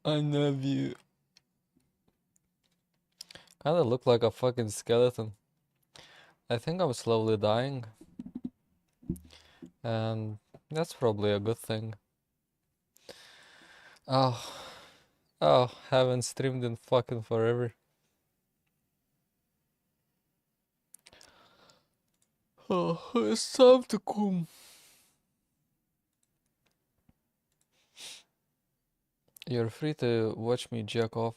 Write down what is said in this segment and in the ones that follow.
I love you. Kinda look like a fucking skeleton. I think I'm slowly dying, and that's probably a good thing. Oh, oh, haven't streamed in fucking forever. Oh, it's time to come. You're free to watch me jack off.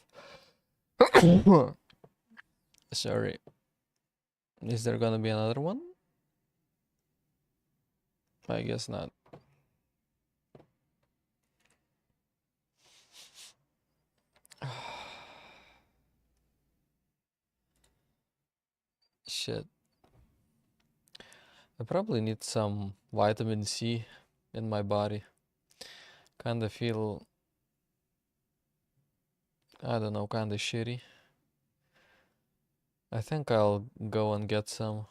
Sorry. Is there gonna be another one? I guess not. Shit. I probably need some vitamin C in my body. Kinda feel, I don't know, kinda shitty. I think I'll go and get some.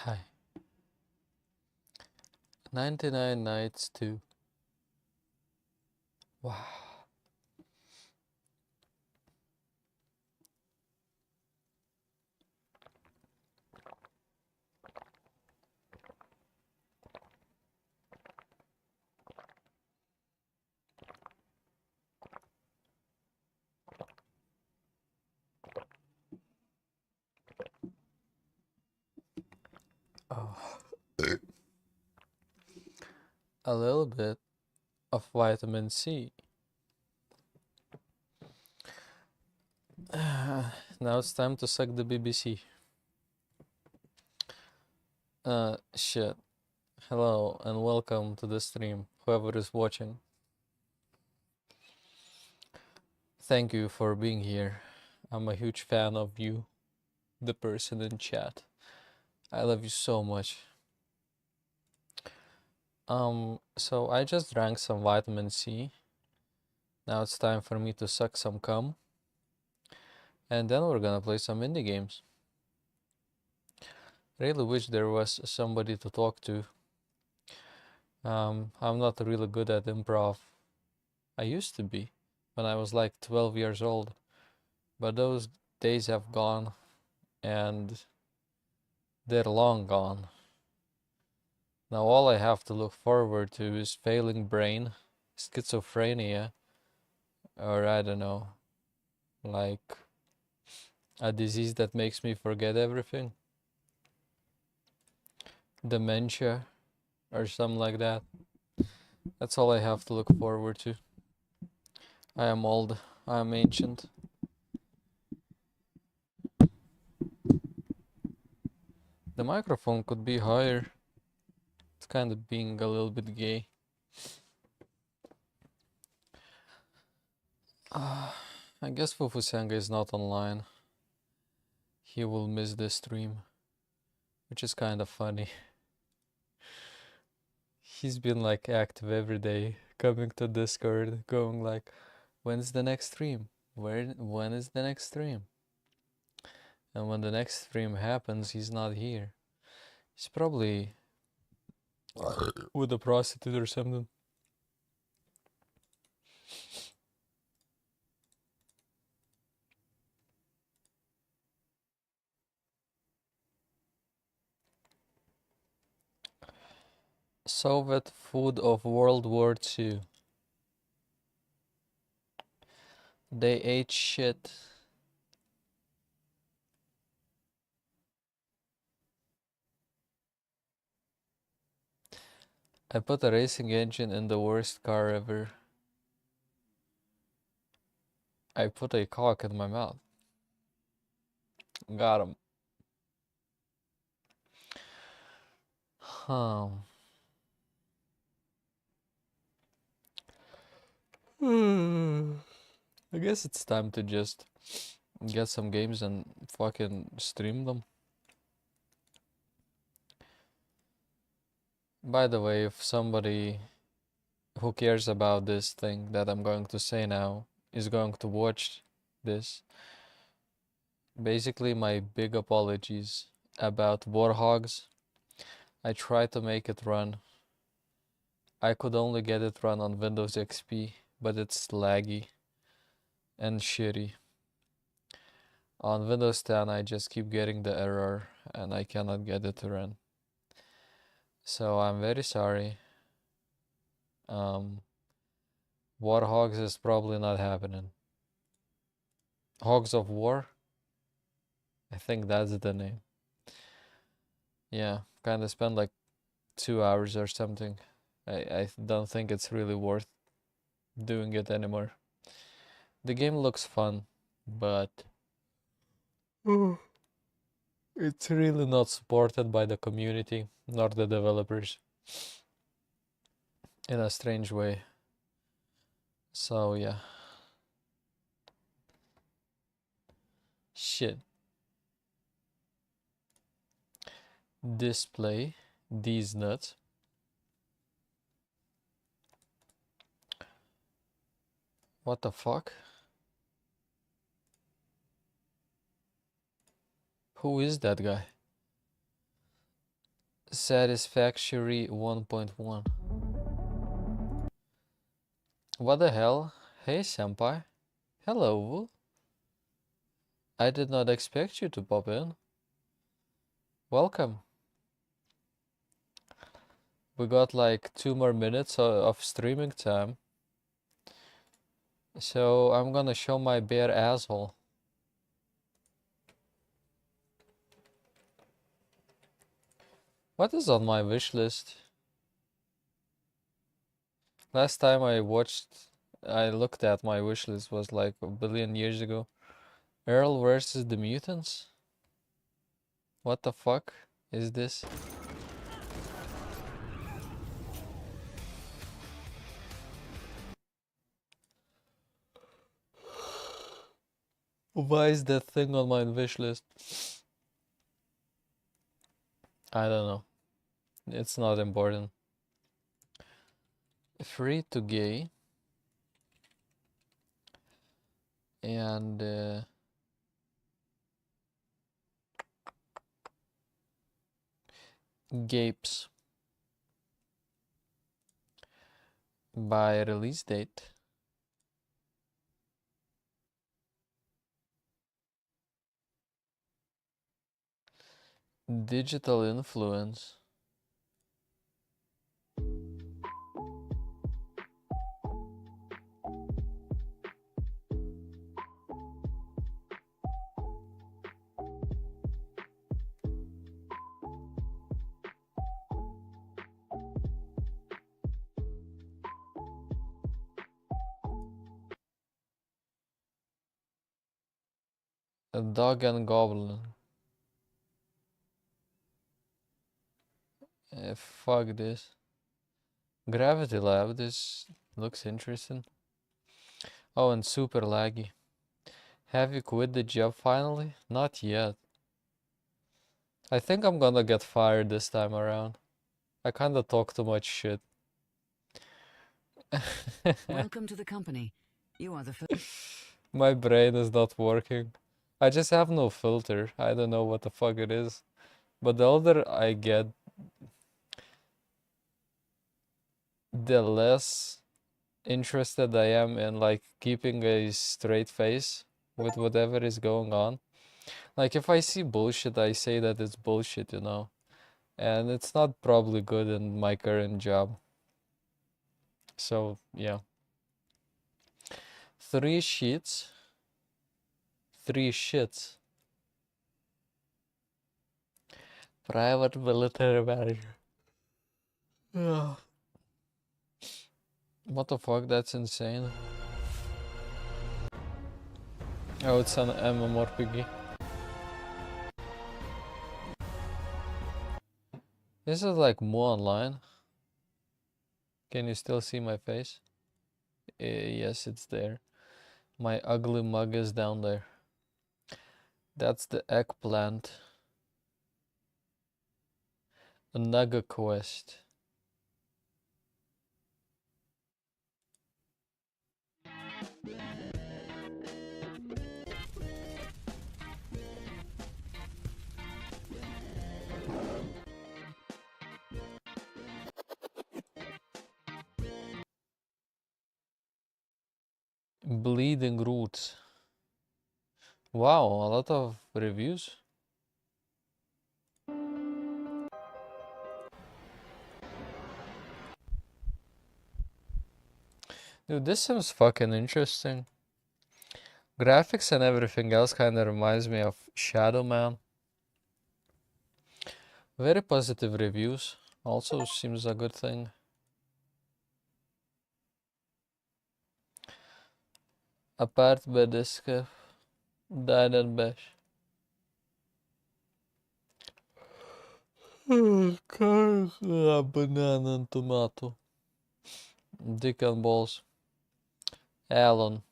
Hi. 99 Nights 2. Wow. A little bit of vitamin C. Now it's time to suck the BBC. Shit. Hello and welcome to the stream, whoever is watching. Thank you for being here. I'm a huge fan of you, the person in chat. I love you so much. So I just drank some vitamin C. Now it's time for me to suck some cum. And then we're gonna play some indie games. Really wish there was somebody to talk to. I'm not really good at improv. I used to be when I was like 12 years old, but those days have gone and they're long gone. Now all I have to look forward to is failing brain, schizophrenia, or I don't know, like a disease that makes me forget everything. Dementia or something like that. That's all I have to look forward to. I am old, I am ancient. The microphone could be higher. It's kind of being a little bit gay. I guess Fufusanga is not online. He will miss this stream, which is kind of funny. He's been like active every day, coming to Discord, going like, when's the next stream? When is the next stream? And when the next stream happens, he's not here. He's probably with a prostitute or something. Soviet food of World War II. They ate shit. I put a racing engine in the worst car ever. I put a cock in my mouth. Got him. I guess it's time to just get some games and fucking stream them. By the way, if somebody who cares about this thing that I'm going to say now is going to watch this, basically my big apologies about Warhogs. I tried to make it run. I could only get it run on Windows XP, but it's laggy and shitty. On Windows 10 I just keep getting the error and I cannot get it to run. So I'm very sorry. Warhogs is probably not happening. Hogs of War? I think that's the name. Yeah, kinda spent like 2 hours or something. I don't think it's really worth doing it anymore. The game looks fun, but it's really not supported by the community nor the developers in a strange way. So yeah. Shit. Display these nuts. What the fuck? Who is that guy? Satisfactory 1.1. What the hell? Hey senpai. Hello. I did not expect you to pop in. Welcome. We got like 2 more minutes of streaming time. So I'm gonna show my bare asshole. What is on my wish list? Last time I looked at my wish list was like a billion years ago. Earl versus the mutants? What the fuck is this? Why is that thing on my wish list? I don't know. It's not important. Free to gay. And Gapes by release date. Digital influence. A dog and goblin. Fuck this. Gravity Lab, this looks interesting. Oh, and super laggy. Have you quit the job finally? Not yet. I think I'm gonna get fired this time around. I kinda talk too much shit. Welcome to the company. You are the first. My brain is not working. I just have no filter. I don't know what the fuck it is. But the older I get, the less interested I am in like keeping a straight face with whatever is going on. Like if I see bullshit, I say that it's bullshit, you know. And it's not probably good in my current job. So, yeah. 3 sheets. 3 shits. Private military manager. Yeah. What the fuck? That's insane. Oh, it's an MMORPG. This is like Mu Online. Can you still see my face? Yes, it's there. My ugly mug is down there. That's the eggplant. A Naga quest. Bleeding Roots. Wow, a lot of reviews. Dude, this seems fucking interesting. Graphics and everything else kinda reminds me of Shadow Man. Very positive reviews. Also seems a good thing. Apart Bediske. Died and Bash. Banana and tomato. Dick and balls. Alan.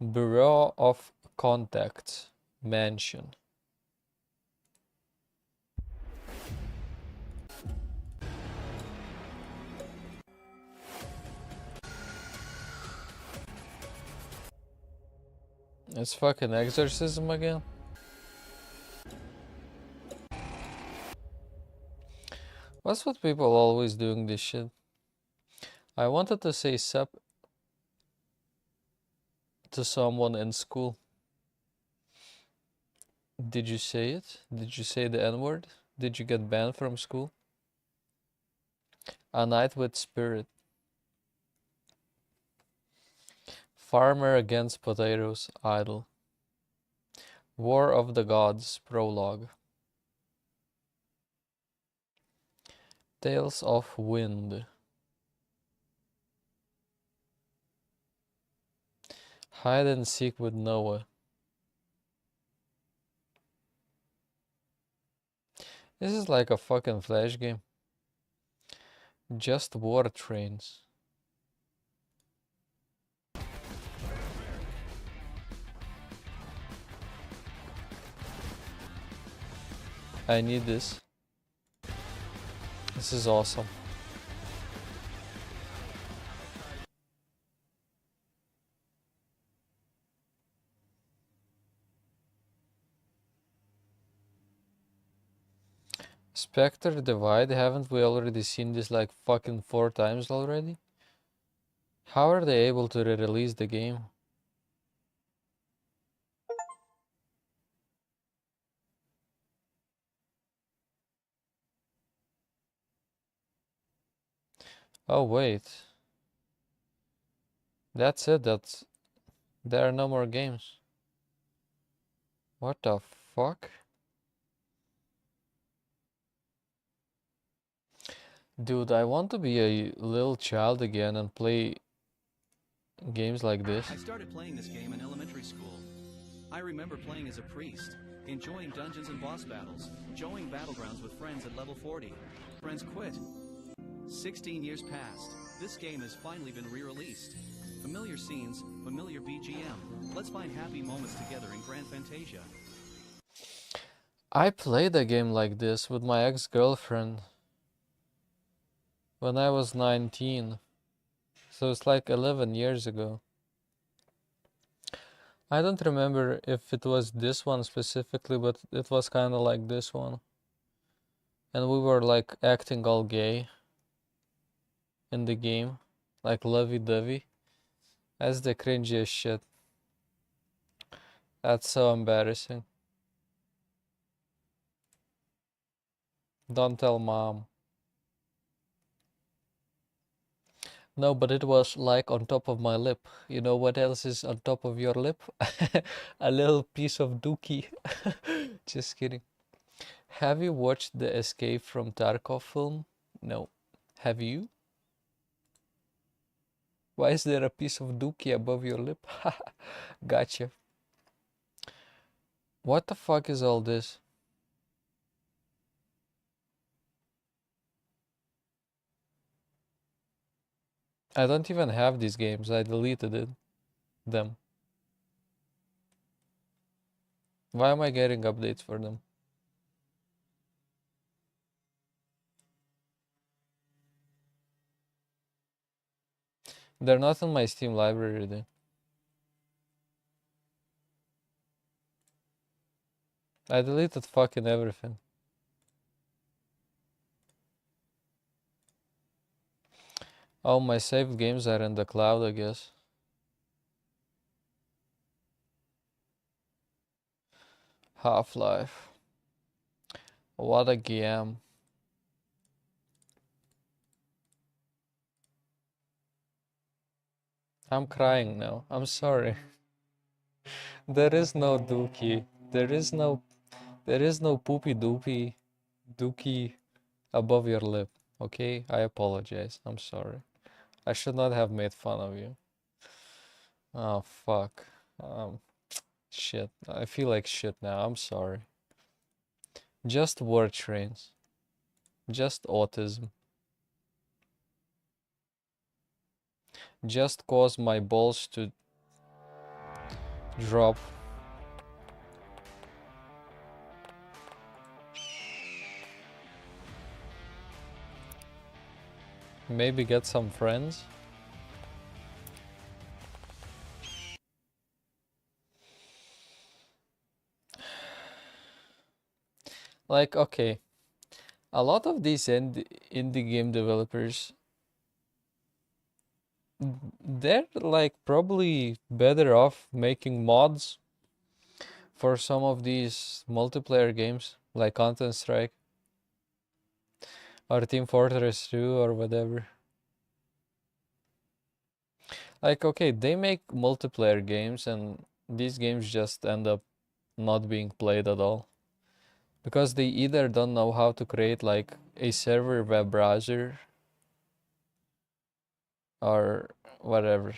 Bureau of Contacts. Mansion. It's fucking exorcism again. What's with people always doing this shit? I wanted to say sup to someone in school. Did you say it? Did you say the N-word? Did you get banned from school? A night with spirit. Farmer against potatoes, idle. War of the Gods Prologue. Tales of Wind. Hide and seek with Noah. This is like a fucking Flash game. Just war trains. I need this. This is awesome. Spectre Divide, haven't we already seen this like fucking 4 times already? How are they able to re-release the game? Oh wait. That's it, there are no more games. What the fuck? Dude, I want to be a little child again and play games like this. I started playing this game in elementary school. I remember playing as a priest, enjoying dungeons and boss battles, joining battlegrounds with friends at level 40. Friends quit. 16 years passed. This game has finally been re-released. Familiar scenes, familiar BGM. Let's find happy moments together in Grand Fantasia. I played a game like this with my ex-girlfriend when I was 19. So it's like 11 years ago. I don't remember if it was this one specifically, but it was kind of like this one. And we were like acting all gay in the game, like lovey-dovey. That's the cringiest shit. That's so embarrassing. Don't tell mom. No, but it was like on top of my lip. You know what else is on top of your lip? A little piece of dookie. Just kidding. Have you watched the Escape from Tarkov film? No. Have you? Why is there a piece of dookie above your lip? Gotcha. What the fuck is all this? I don't even have these games. I deleted them. Why am I getting updates for them? They're not in my Steam library then. I deleted fucking everything. All my saved games are in the cloud, I guess. Half-Life. What a game. I'm crying now. I'm sorry. There is no dookie. There is no poopy doopy dookie above your lip. Okay? I apologize. I'm sorry. I should not have made fun of you. Oh fuck. Shit. I feel like shit now. I'm sorry. Just word trains. Just autism. Just cause my balls to drop. Maybe get some friends. Like, okay, a lot of these indie game developers, they're like probably better off making mods for some of these multiplayer games, like Counter-Strike or Team Fortress 2 or whatever. Like, okay, they make multiplayer games and these games just end up not being played at all. Because they either don't know how to create like a server web browser or whatever.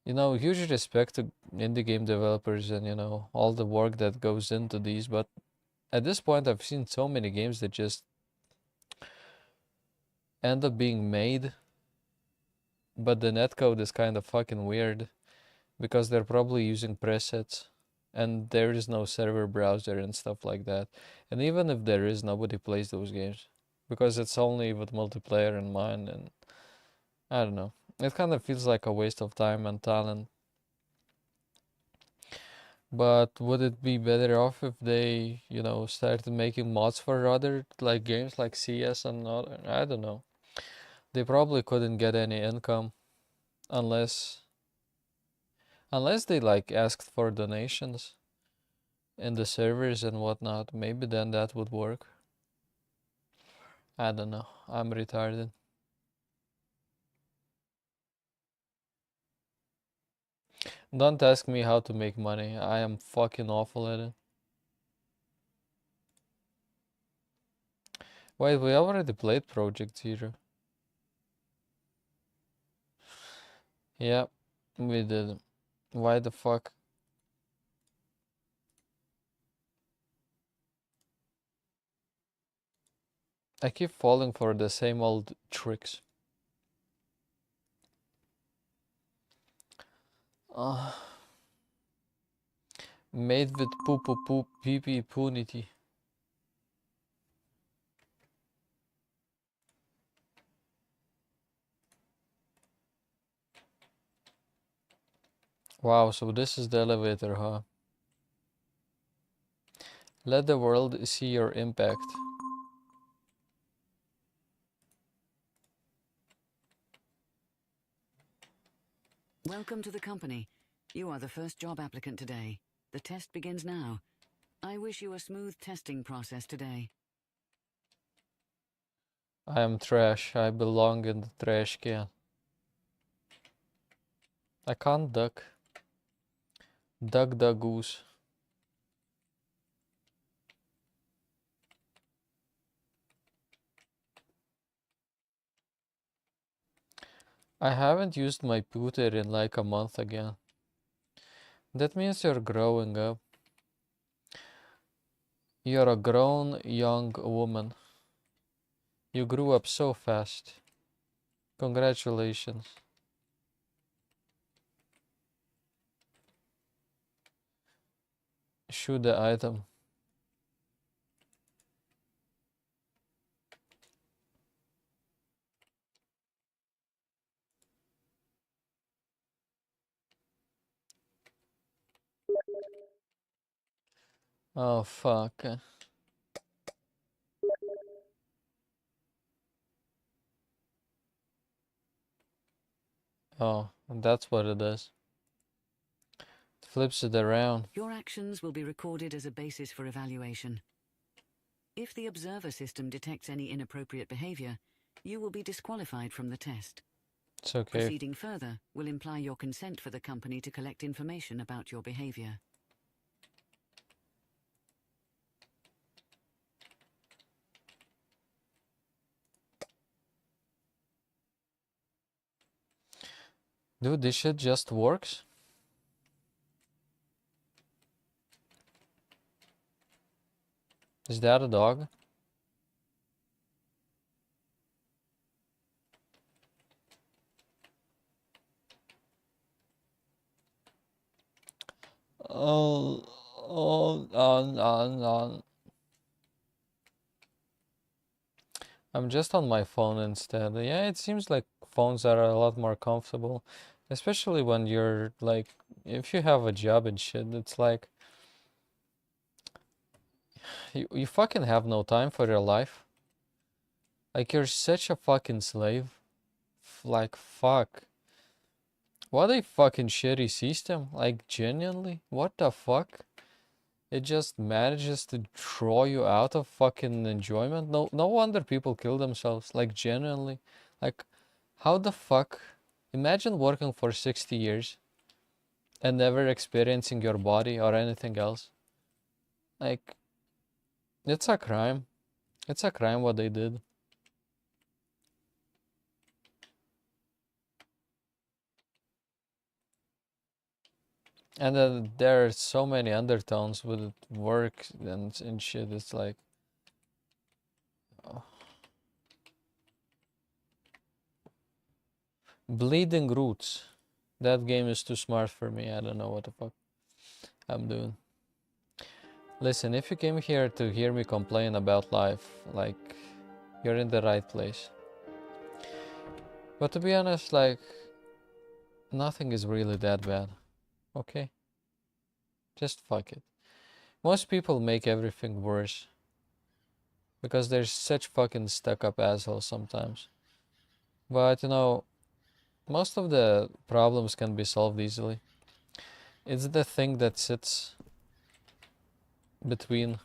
You know, huge respect to indie game developers and, you know, all the work that goes into these, but at this point I've seen so many games that just end up being made, but the netcode is kind of fucking weird because they're probably using presets and there is no server browser and stuff like that. And even if there is, nobody plays those games because it's only with multiplayer in mind, and I don't know. It kind of feels like a waste of time and talent. But would it be better off if they, you know, started making mods for other like games like CS and other? I don't know. They probably couldn't get any income unless they like asked for donations in the servers and whatnot. Maybe then that would work. I don't know. I'm retarded. Don't ask me how to make money. I am fucking awful at it. Wait, we already played Project Zero. Yeah, we did. Why the fuck? I keep falling for the same old tricks. Uh, made with poo poo poo pee pee punity. Wow, so this is the elevator, huh? Let the world see your impact. Welcome to the company. You are the first job applicant today. The test begins now. I wish you a smooth testing process today. I am trash. I belong in the trash can. I can't duck. Duck the goose. I haven't used my pooter in like a month again. That means you're growing up. You're a grown young woman. You grew up so fast. Congratulations. Shoot the item. Oh fuck. Oh, that's what it is. It flips it around. Your actions will be recorded as a basis for evaluation. If the observer system detects any inappropriate behavior, you will be disqualified from the test. It's okay. Proceeding further will imply your consent for the company to collect information about your behavior. Dude, this shit just works? Is that a dog? Oh, I'm just on my phone instead. Yeah, it seems like phones are a lot more comfortable, especially when you're like, if you have a job and shit, it's like you fucking have no time for your life. Like you're such a fucking slave. Like fuck. What a fucking shitty system. Like genuinely, what the fuck? It just manages to draw you out of fucking enjoyment. No wonder people kill themselves. Like genuinely. Like how the fuck? Imagine working for 60 years and never experiencing your body or anything else. Like, it's a crime. It's a crime what they did. And then there are so many undertones with work and shit. It's like, oh. Bleeding Roots. That game is too smart for me. I don't know what the fuck I'm doing. Listen, if you came here to hear me complain about life, like, you're in the right place. But to be honest, like, nothing is really that bad. Okay? Just fuck it. Most people make everything worse. Because they're such fucking stuck up assholes sometimes. But, you know, most of the problems can be solved easily. It's the thing that sits between.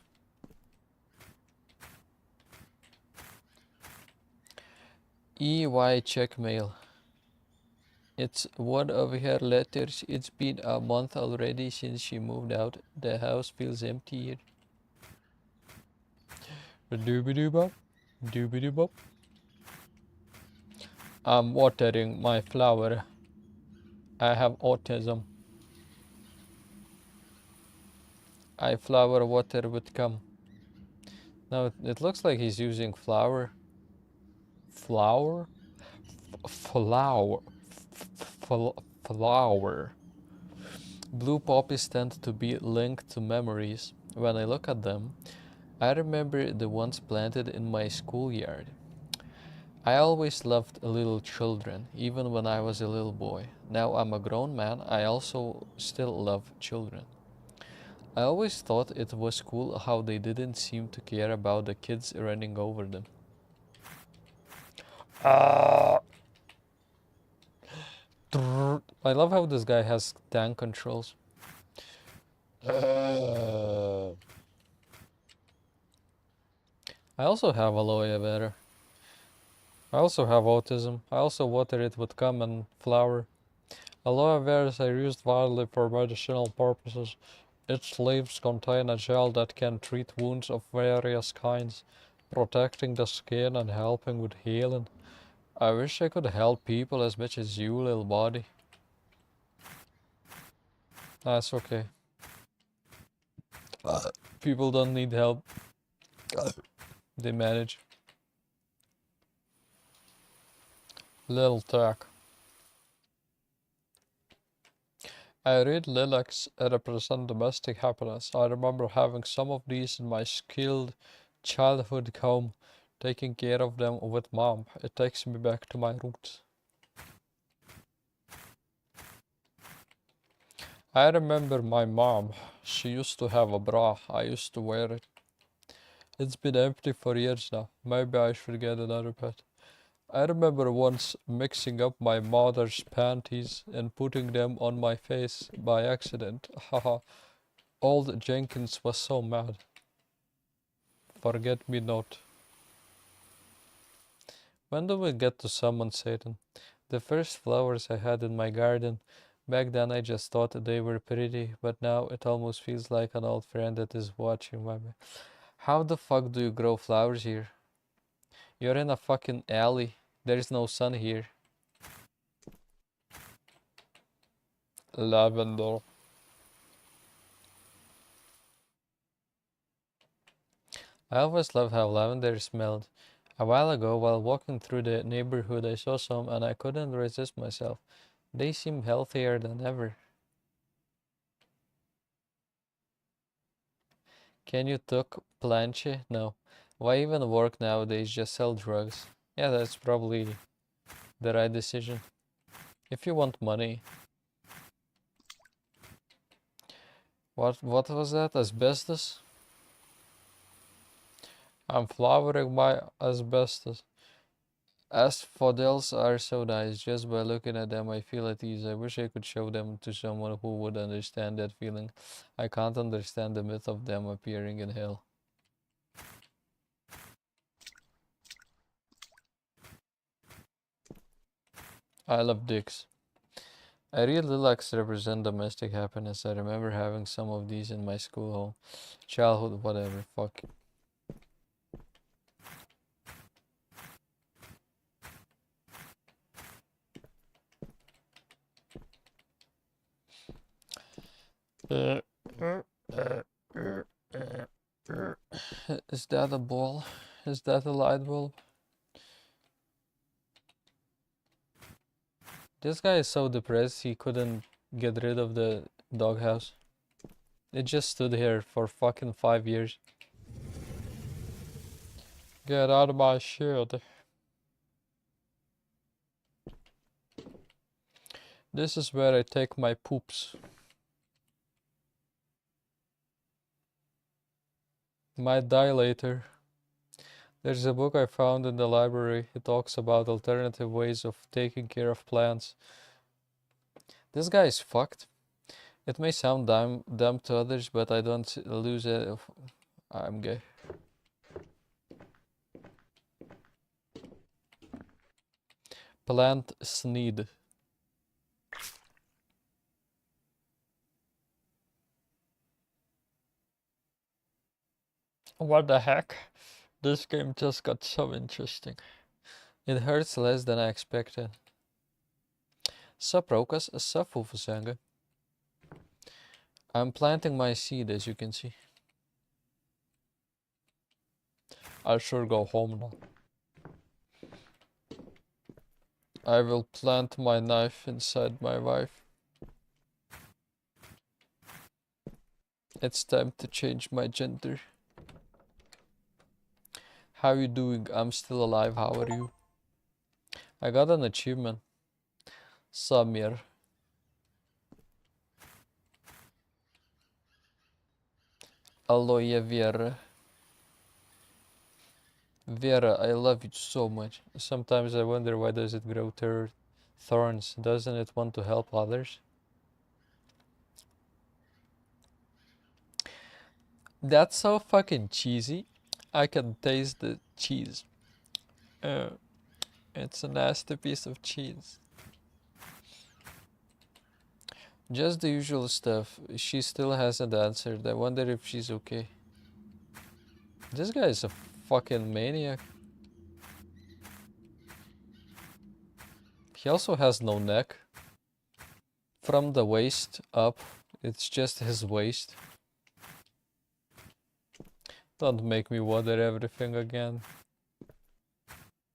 EY checkmail. It's one of her letters. It's been a month already since she moved out. The house feels empty here. Doobie-doo-bop. Doobie-doo-bop. I'm watering my flower. I have autism. I flower water with cum. No, it looks like he's using flour. Flour? Flour. Flower. Blue poppies tend to be linked to memories. When I look at them, I remember the ones planted in my schoolyard. I always loved little children, even when I was a little boy. Now I'm a grown man, I also still love children. I always thought it was cool how they didn't seem to care about the kids running over them. I love how this guy has tank controls. I also have aloe vera. I also have autism. I also water it with cum and flour. Aloe veras are used widely for medicinal purposes. Its leaves contain a gel that can treat wounds of various kinds, protecting the skin and helping with healing. I wish I could help people as much as you, little body. That's okay. People don't need help. They manage. Little Tack. I read lilacs represent domestic happiness. I remember having some of these in my skilled childhood home, taking care of them with mom. It takes me back to my roots. I remember my mom. She used to have a bra. I used to wear it. It's been empty for years now. Maybe I should get another pet. I remember once mixing up my mother's panties and putting them on my face by accident. Haha. Old Jenkins was so mad. Forget me not. When do we get to summon Satan? The first flowers I had in my garden. Back then I just thought they were pretty, but now it almost feels like an old friend that is watching my back. How the fuck do you grow flowers here? You're in a fucking alley. There's no sun here. Lavender. I always loved how lavender smelled. A while ago, while walking through the neighborhood, I saw some and I couldn't resist myself. They seem healthier than ever. Can you tuck planche? No. Why even work nowadays? Just sell drugs. Yeah, that's probably the right decision. If you want money. What was that? Asbestos? I'm flowering my asbestos. Asphodels are so nice. Just by looking at them, I feel at ease. I wish I could show them to someone who would understand that feeling. I can't understand the myth of them appearing in hell. I love dicks. I read lilacs represent domestic happiness. I remember having some of these in my school home. Childhood, whatever. Fuck. Is that a ball? Is that a light bulb? This guy is so depressed he couldn't get rid of the doghouse. It just stood here for fucking 5 years. Get out of my shed. This is where I take my poops. My dilator. There's a book I found in the library. It talks about alternative ways of taking care of plants. This guy is fucked. It may sound dumb to others, but I don't lose it. I'm gay. Plant sneed. What the heck? This game just got so interesting. It hurts less than I expected. Sup Rokas, sup Wolfensanga. I'm planting my seed, as you can see. I should go home now. I will plant my knife inside my wife. It's time to change my gender. How you doing? I'm still alive. How are you? I got an achievement. Samir. Aloe Vera. Vera, I love you so much. Sometimes I wonder why does it grow thorns? Doesn't it want to help others? That's so fucking cheesy. I can taste the cheese. It's a nasty piece of cheese. Just the usual stuff. She still hasn't answered. I wonder if she's okay. This guy is a fucking maniac. He also has no neck. From the waist up, it's just his waist. Don't make me water everything again.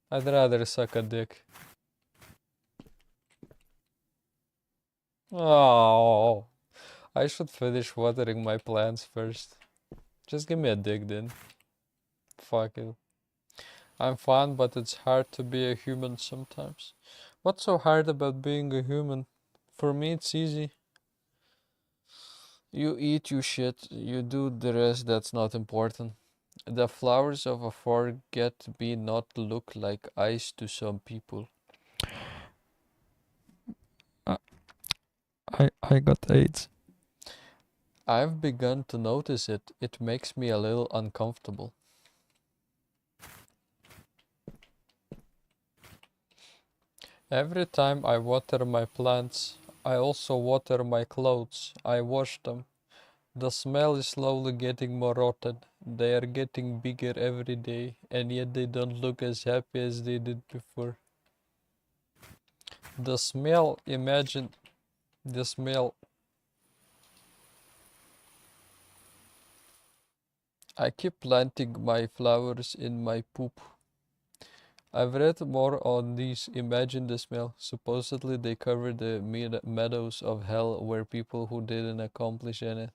I'd rather suck a dick. Oh, I should finish watering my plants first. Just give me a dick then. Fuck it. I'm fine, but it's hard to be a human sometimes. What's so hard about being a human? For me, it's easy. You eat, you shit, you do the rest that's not important. The flowers of a forget me not look like ice to some people. I got AIDS. I've begun to notice it. It makes me a little uncomfortable. Every time I water my plants, I also water my clothes. I wash them. The smell is slowly getting more rotten. They are getting bigger every day, and yet they don't look as happy as they did before. The smell, imagine the smell. I keep planting my flowers in my poop. I've read more on these. Imagine the smell. Supposedly they cover the meadows of hell where people who didn't accomplish anything.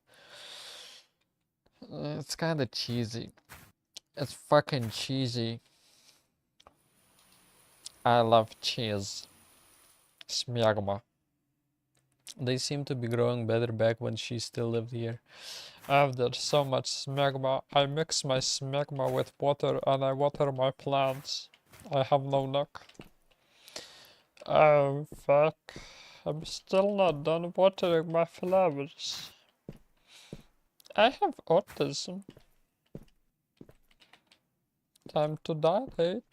It's kind of cheesy. It's fucking cheesy. I love cheese. Smegma. They seem to be growing better back when she still lived here. After so much smegma, I mix my smegma with water and I water my plants. I have no luck. Oh, fuck. I'm still not done watering my flowers. I have autism. Time to dilate.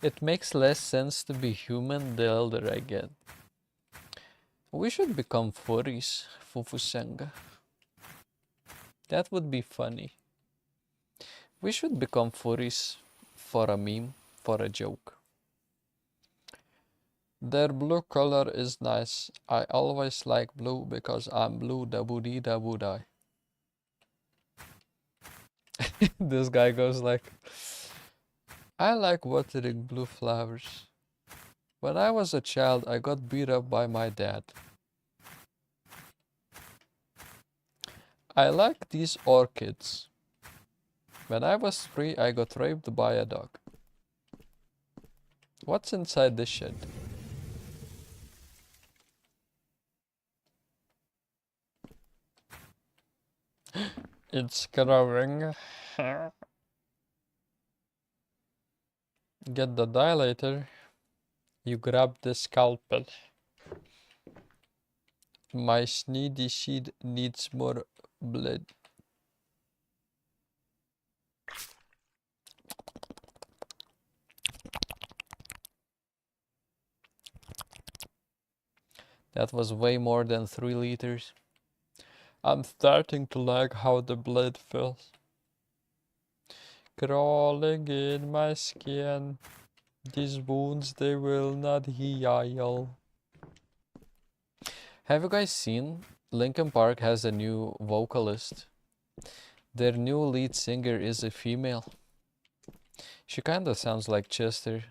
It makes less sense to be human the older I get. We should become furries, Fufusenga. That would be funny. We should become furries for a meme, for a joke. Their blue color is nice. I always like blue because I'm blue da boo dee da boo die. This guy goes like, I like watering blue flowers. When I was a child, I got beat up by my dad. I like these orchids. When I was 3, I got raped by a dog. What's inside this shit? It's growing. Get the dilator. You grab the scalpel. My sneedy seed needs more blood. That was way more than 3 liters. I'm starting to like how the blood feels. Crawling in my skin. These wounds, they will not heal. Have you guys seen? Linkin Park has a new vocalist. Their new lead singer is a female. She kinda sounds like Chester.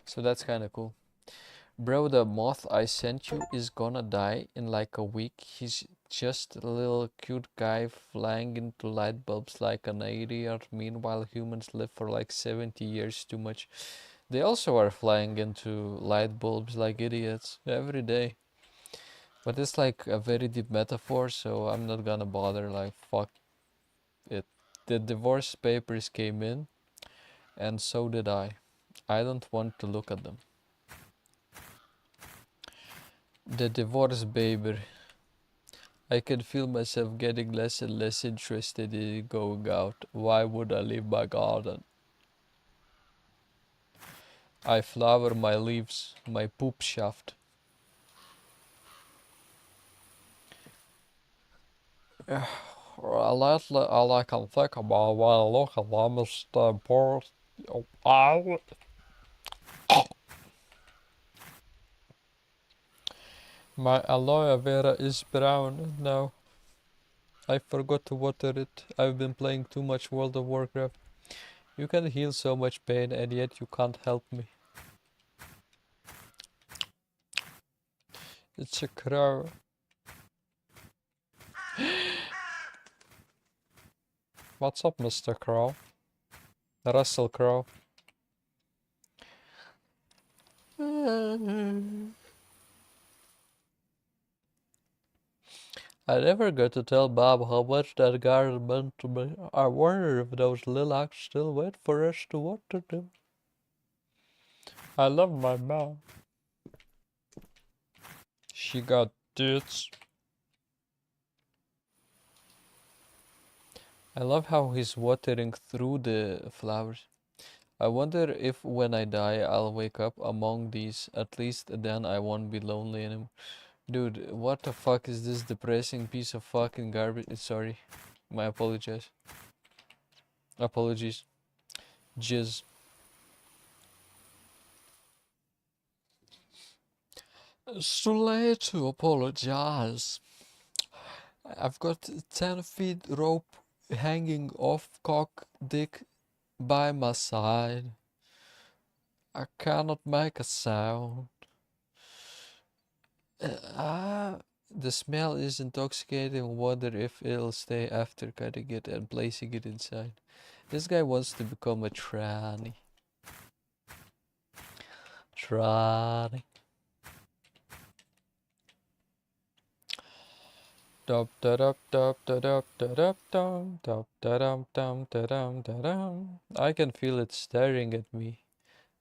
So that's kinda cool. Bro, the moth I sent you is gonna die in like a week. He's just a little cute guy flying into light bulbs like an idiot. Meanwhile, humans live for like 70 years too much. They also are flying into light bulbs like idiots every day. But it's like a very deep metaphor, so I'm not gonna bother, like, fuck it. The divorce papers came in, and so did I. I don't want to look at them. The divorce paper. I can feel myself getting less and less interested in it going out. Why would I leave my garden? I flower my leaves, my poop shaft. Lately, all I can think about when I look at them is the important. My aloe vera is brown now. I forgot to water it. I've been playing too much World of Warcraft. You can heal so much pain and yet you can't help me. It's a crow. What's up, Mr. Crow? Russell Crowe. I never got to tell Bob how much that garden meant to me. I wonder if those lilacs still wait for us to water them. I love my mom. She got tits. I love how he's watering through the flowers. I wonder if when I die I'll wake up among these. At least then I won't be lonely anymore. Dude, what the fuck is this depressing piece of fucking garbage? Sorry. My apologies. Apologies. Jizz. It's too late to apologize. I've got 10 feet rope hanging off cock dick by my side. I cannot make a sound. The smell is intoxicating. Wonder if it'll stay after cutting it and placing it inside. This guy wants to become a tranny. Tranny. Dum da dum dum da dum da dum dum dum da dum dum da dum da dum. I can feel it staring at me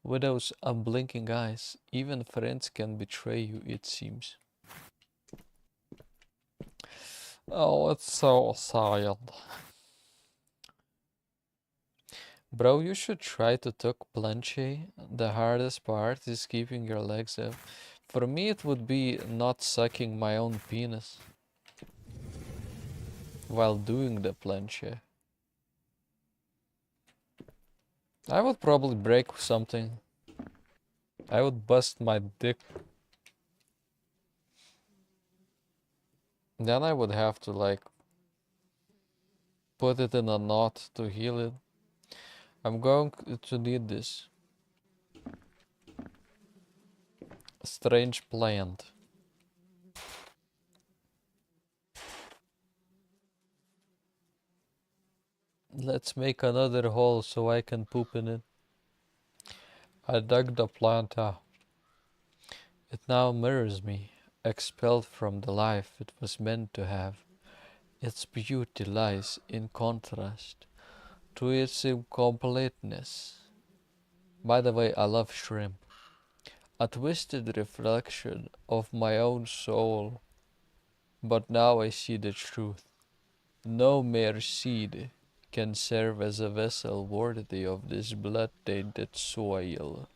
with those unblinking eyes. Even friends can betray you, it seems. Oh, it's so sad. Bro, you should try to tuck planche. The hardest part is keeping your legs up. For me, it would be not sucking my own penis while doing the planche. I would probably break something. I would bust my dick. Then I would have to like put it in a knot to heal it. I'm going to need this. Strange plant. Let's make another hole so I can poop in it. I dug the plant out. It now mirrors me, expelled from the life it was meant to have. Its beauty lies in contrast to its incompleteness. By the way, I love shrimp. A twisted reflection of my own soul. But now I see the truth. No mere seed can serve as a vessel worthy of this blood-tainted soil.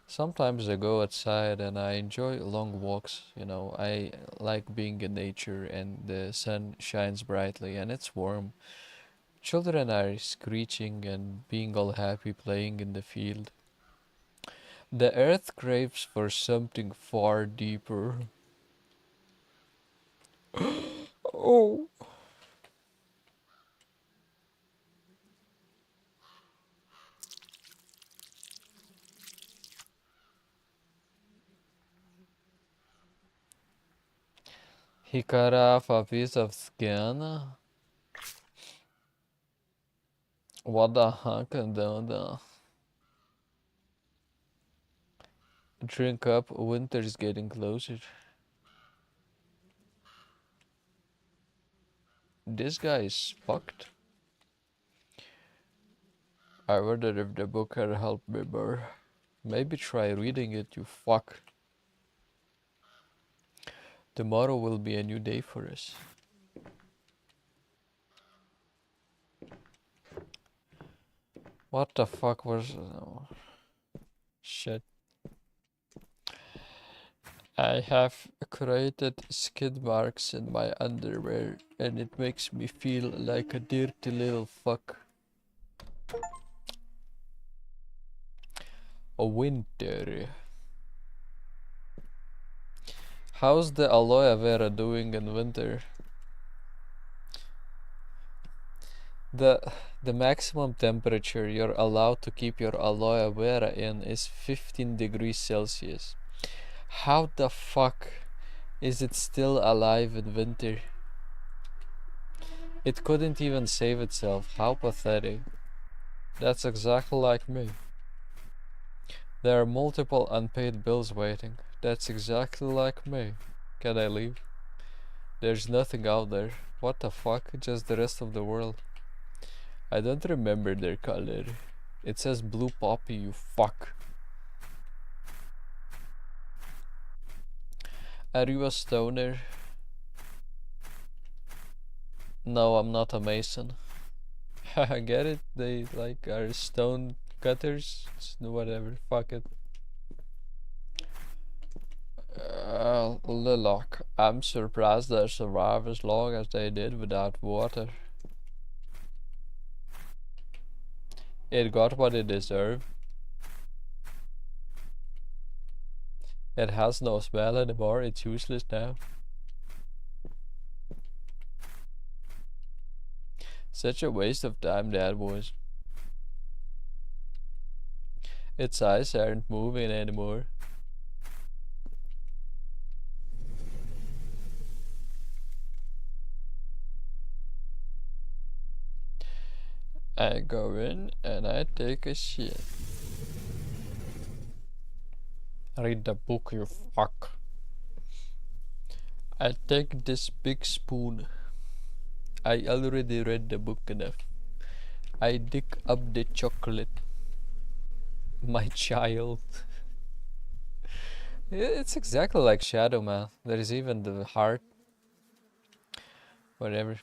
Sometimes I go outside and I enjoy long walks. I like being in nature and the sun shines brightly and it's warm. Children are screeching and being all happy playing in the field. The earth craves for something far deeper. Oh. He cut off a piece of skin. What the heck, dude? Drink up, winter's getting closer. This guy is fucked. I wonder if the book had helped me more. Maybe try reading it, you fuck. Tomorrow will be a new day for us. What the fuck was... Oh, shit. I have created skid marks in my underwear and it makes me feel like a dirty little fuck. A winter. How's the aloe vera doing in winter? The maximum temperature you're allowed to keep your aloe vera in is 15 degrees Celsius. How the fuck is it still alive in winter? It couldn't even save itself. How pathetic. That's exactly like me. There are multiple unpaid bills waiting. That's exactly like me. Can I leave? There's nothing out there. What the fuck? Just the rest of the world. I don't remember their color. It says blue poppy, you fuck. Are you a stoner? No, I'm not a mason. I get it. They like are stone cutters. Whatever. Fuck it. Lilac. I'm surprised they survived as long as they did without water. It got what it deserved. It has no smell anymore. It's useless now. Such a waste of time that was. Its eyes aren't moving anymore. I go in and I take a shit. Read the book, you fuck. I take this big spoon. I already read the book enough. I dig up the chocolate. My child. It's exactly like Shadow Man. There's even the heart. Whatever.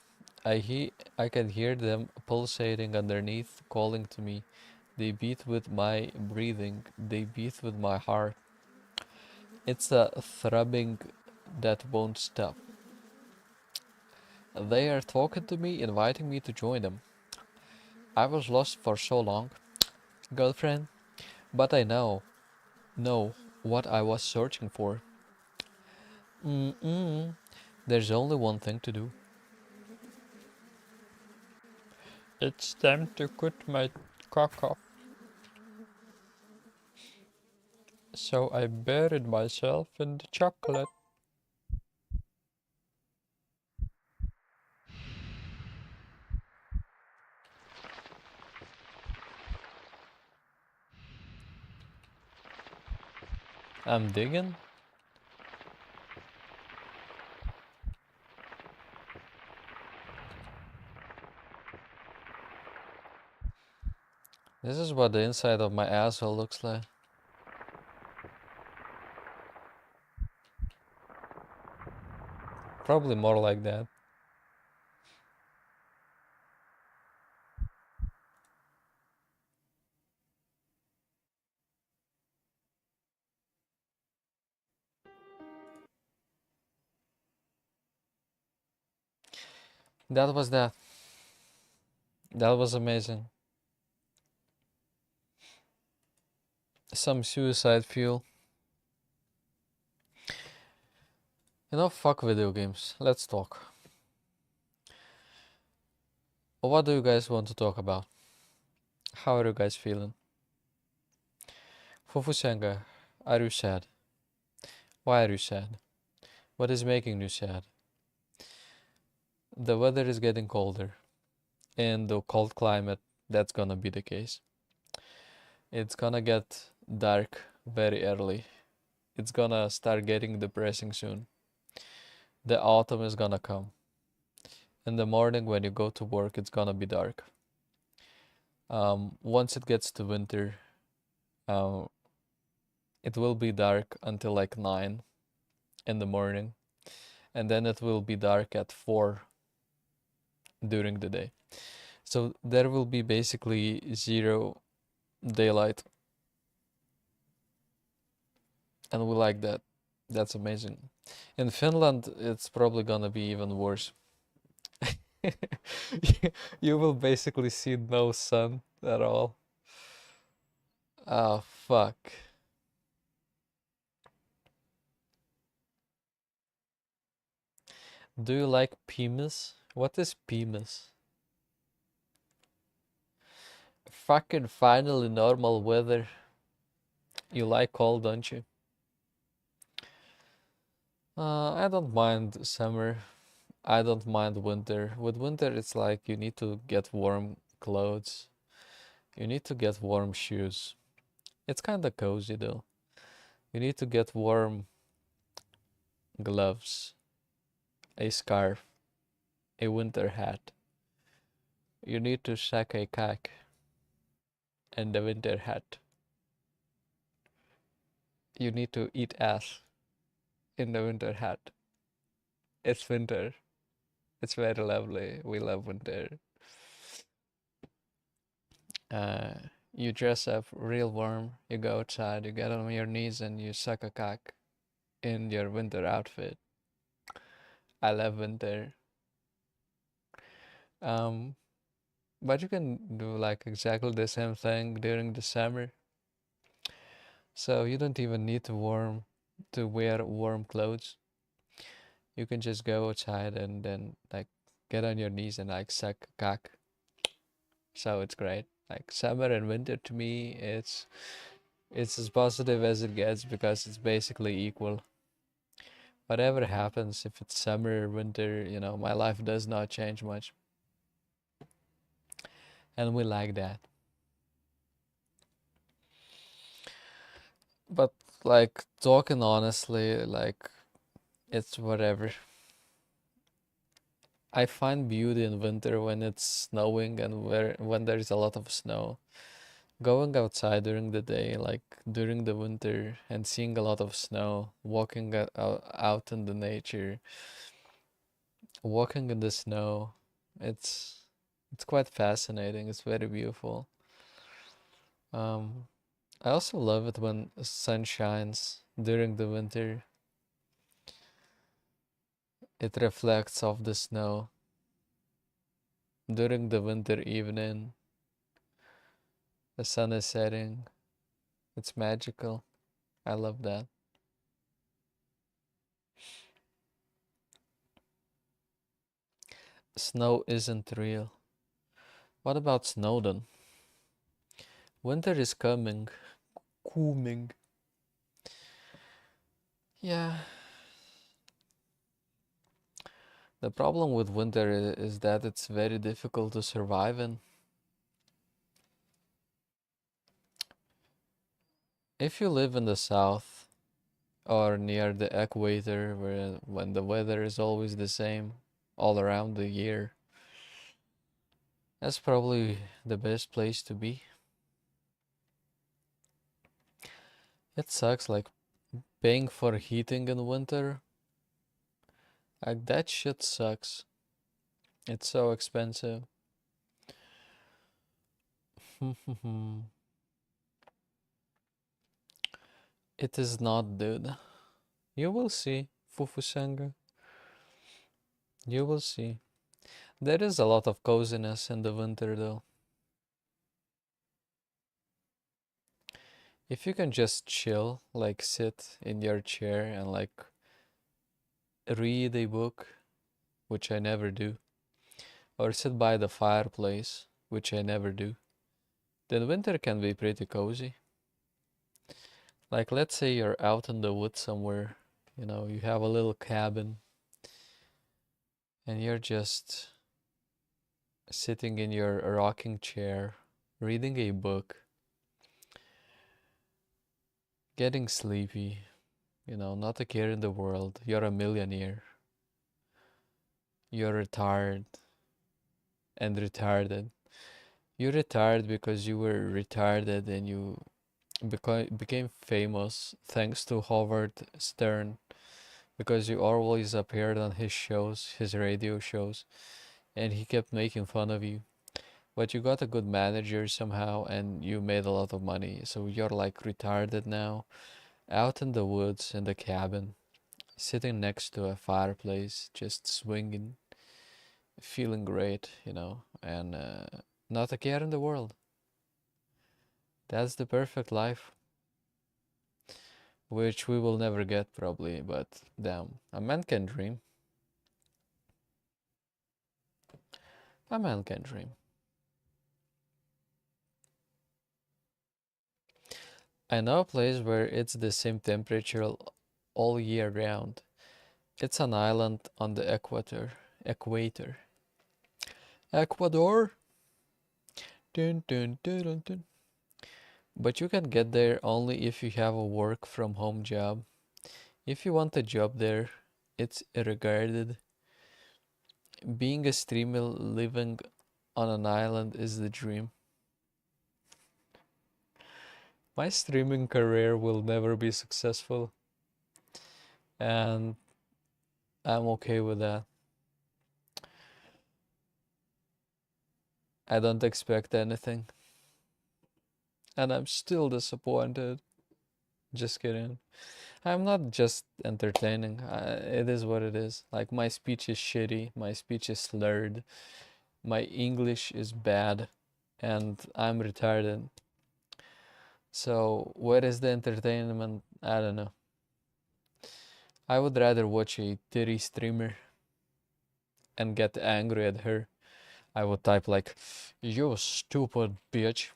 I can hear them pulsating underneath, calling to me. They beat with my breathing, they beat with my heart. It's a throbbing that won't stop. They are talking to me, inviting me to join them. I was lost for so long, girlfriend, but I know what I was searching for. Mm-mm. There's only one thing to do. It's time to cut my cock off. So I buried myself in the chocolate. I'm digging. This is what the inside of my asshole looks like. Probably more like that. That was that. That was amazing. Some suicide fuel. You know, fuck video games. Let's talk. What do you guys want to talk about? How are you guys feeling? Fufusenga, are you sad? Why are you sad? What is making you sad? The weather is getting colder. In the cold climate, that's gonna be the case. It's gonna get dark very early. It's gonna start getting depressing soon. The autumn is gonna come. In the morning when you go to work, it's gonna be dark. Once it gets to winter, um, it will be dark until like 9 in the morning, and then it will be dark at 4 during the day. So there will be basically zero daylight, and we like that. That's amazing. In Finland, it's probably gonna be even worse. You will basically see no sun at all. Oh, fuck. Do you like penis? What is penis? Fucking finally normal weather. You like cold, don't you? I don't mind summer. I don't mind winter. With winter, it's like you need to get warm clothes. You need to get warm shoes. It's kind of cozy though. You need to get warm gloves, a scarf, a winter hat. You need to sack a cock and a winter hat. You need to eat ass in the winter hat. It's winter. It's very lovely. We love winter. Uh, you dress up real warm. You go outside. You get on your knees and you suck a cock in your winter outfit. I love winter. Um, but you can do like exactly the same thing during the summer. So you don't even need to wear warm clothes. You can just go outside and then like get on your knees and like suck a cock. So it's great. Like summer and winter to me, it's as positive as it gets because it's basically equal. Whatever happens, if it's summer or winter, my life does not change much. And we like that. But like talking honestly, like it's whatever. I find beauty in winter when it's snowing and when there's a lot of snow. Going outside during the day, like during the winter, and seeing a lot of snow, walking out in the nature, walking in the snow, It's it's quite fascinating. It's very beautiful. Um, I also love it when the sun shines during the winter. It reflects off the snow during the winter evening. The sun is setting. It's magical. I love that. Snow isn't real. What about Snowdon? Winter is coming. Coming. Yeah. The problem with winter is that it's very difficult to survive in. If you live in the south or near the equator, where when the weather is always the same all around the year, that's probably the best place to be. It sucks like paying for heating in winter. Like that shit sucks. It's so expensive. It is not, dude. You will see, Fufusanga. You will see. There is a lot of coziness in the winter, though. If you can just chill, like sit in your chair and like read a book, which I never do, or sit by the fireplace, which I never do, then winter can be pretty cozy. Like, let's say you're out in the woods somewhere, you have a little cabin, and you're just sitting in your rocking chair, reading a book, getting sleepy, not a care in the world. You're a millionaire. You're retired and retarded. You retired because you were retarded and you became famous thanks to Howard Stern because you always appeared on his shows, his radio shows, and he kept making fun of you. But you got a good manager somehow and you made a lot of money. So you're like retarded now, out in the woods in the cabin, sitting next to a fireplace, just swinging, feeling great, and not a care in the world. That's the perfect life, which we will never get probably, but damn, a man can dream. A man can dream. I know a place where it's the same temperature all year round. It's an island on the equator. Equator. Ecuador? Dun, dun, dun, dun, dun. But you can get there only if you have a work from home job. If you want a job there, it's regarded. Being a streamer living on an island is the dream. My streaming career will never be successful, and I'm okay with that. I don't expect anything, and I'm still disappointed. Just kidding. I'm not just entertaining. It is what it is. Like, my speech is shitty, my speech is slurred, my English is bad, and I'm retarded. So, where is the entertainment? I don't know. I would rather watch a titty streamer and get angry at her. I would type like, "You stupid bitch,"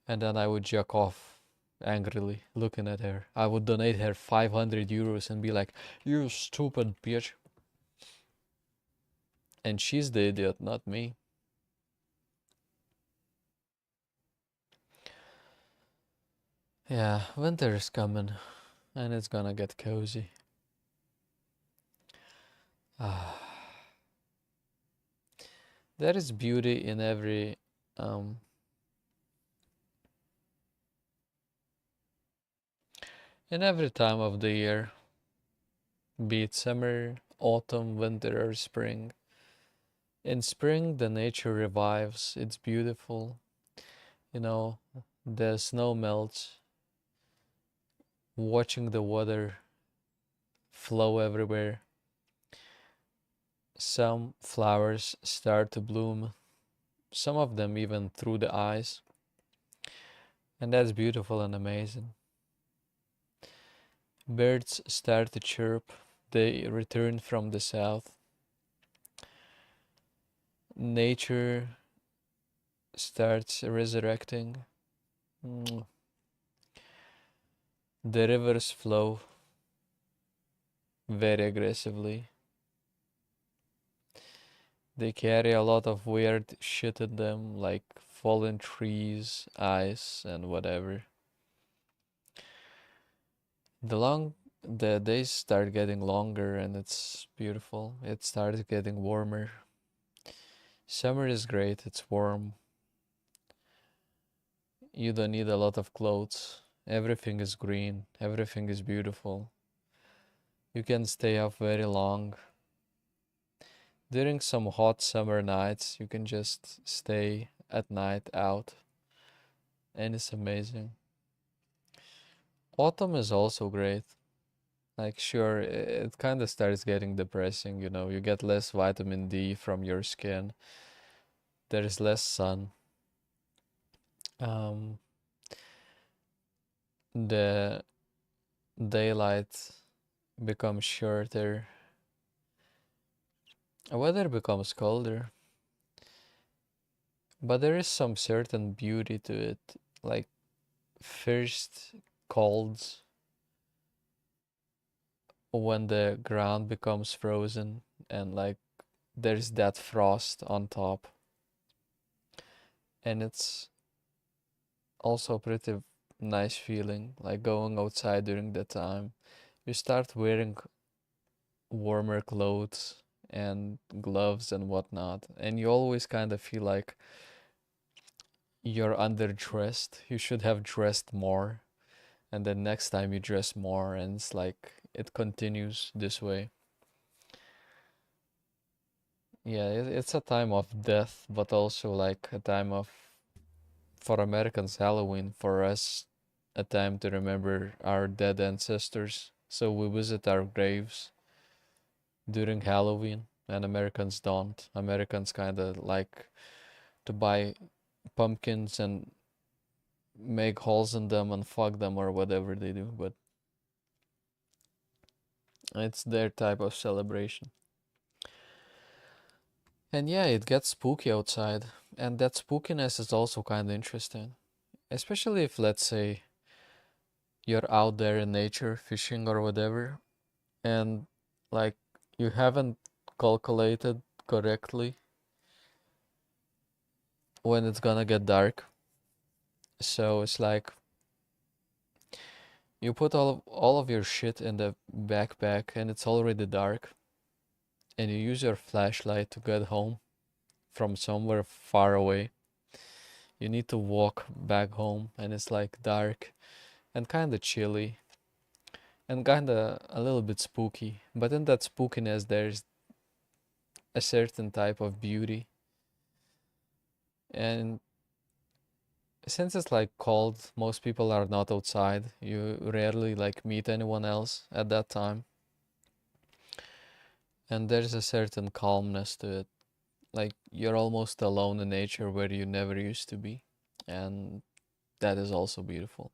and then I would jerk off angrily looking at her. I would donate her 500 euros and be like, "You stupid bitch." And she's the idiot, not me. Yeah, winter is coming and it's gonna get cozy. Ah, there is beauty um in every time of the year, be it summer, autumn, winter, or spring. In spring, the nature revives. It's beautiful. You know, the snow melts, watching the water flow everywhere. Some flowers start to bloom, some of them even through the eyes, and that's beautiful and amazing. Birds start to chirp, they return from the south. Nature starts resurrecting. Mm. The rivers flow very aggressively. They carry a lot of weird shit in them, like fallen trees, ice, and whatever. The days start getting longer and it's beautiful. It starts getting warmer. Summer is great, it's warm. You don't need a lot of clothes. Everything is green, everything is beautiful. You can stay up very long. During some hot summer nights, you can just stay at night out, and it's amazing. Autumn is also great. Like, sure, it kind of starts getting depressing, you know, you get less vitamin D from your skin, there's less sun. Um, the daylight becomes shorter, weather becomes colder, but there is some certain beauty to it, like first colds when the ground becomes frozen and like there's that frost on top, and it's also a pretty nice feeling, like going outside during that time. You start wearing warmer clothes and gloves and whatnot, and you always kind of feel like you're underdressed. You should have dressed more, and then next time you dress more, and it's like it continues this way. Yeah, it's a time of death, but also like a time of, for Americans, Halloween, for us, a time to remember our dead ancestors. So we visit our graves during Halloween, and Americans don't. Americans kind of like to buy pumpkins and make holes in them and fuck them or whatever they do, but it's their type of celebration. And yeah, it gets spooky outside, and that spookiness is also kind of interesting, especially if, let's say, you're out there in nature fishing or whatever, and like you haven't calculated correctly when it's gonna get dark. So it's like you put all of your shit in the backpack and it's already dark, and you use your flashlight to get home from somewhere far away. You need to walk back home and it's like dark and kind of chilly and kind of a little bit spooky. But in that spookiness, there's a certain type of beauty. And since it's like cold, most people are not outside. You rarely like meet anyone else at that time. And there's a certain calmness to it. Like you're almost alone in nature where you never used to be. And that is also beautiful.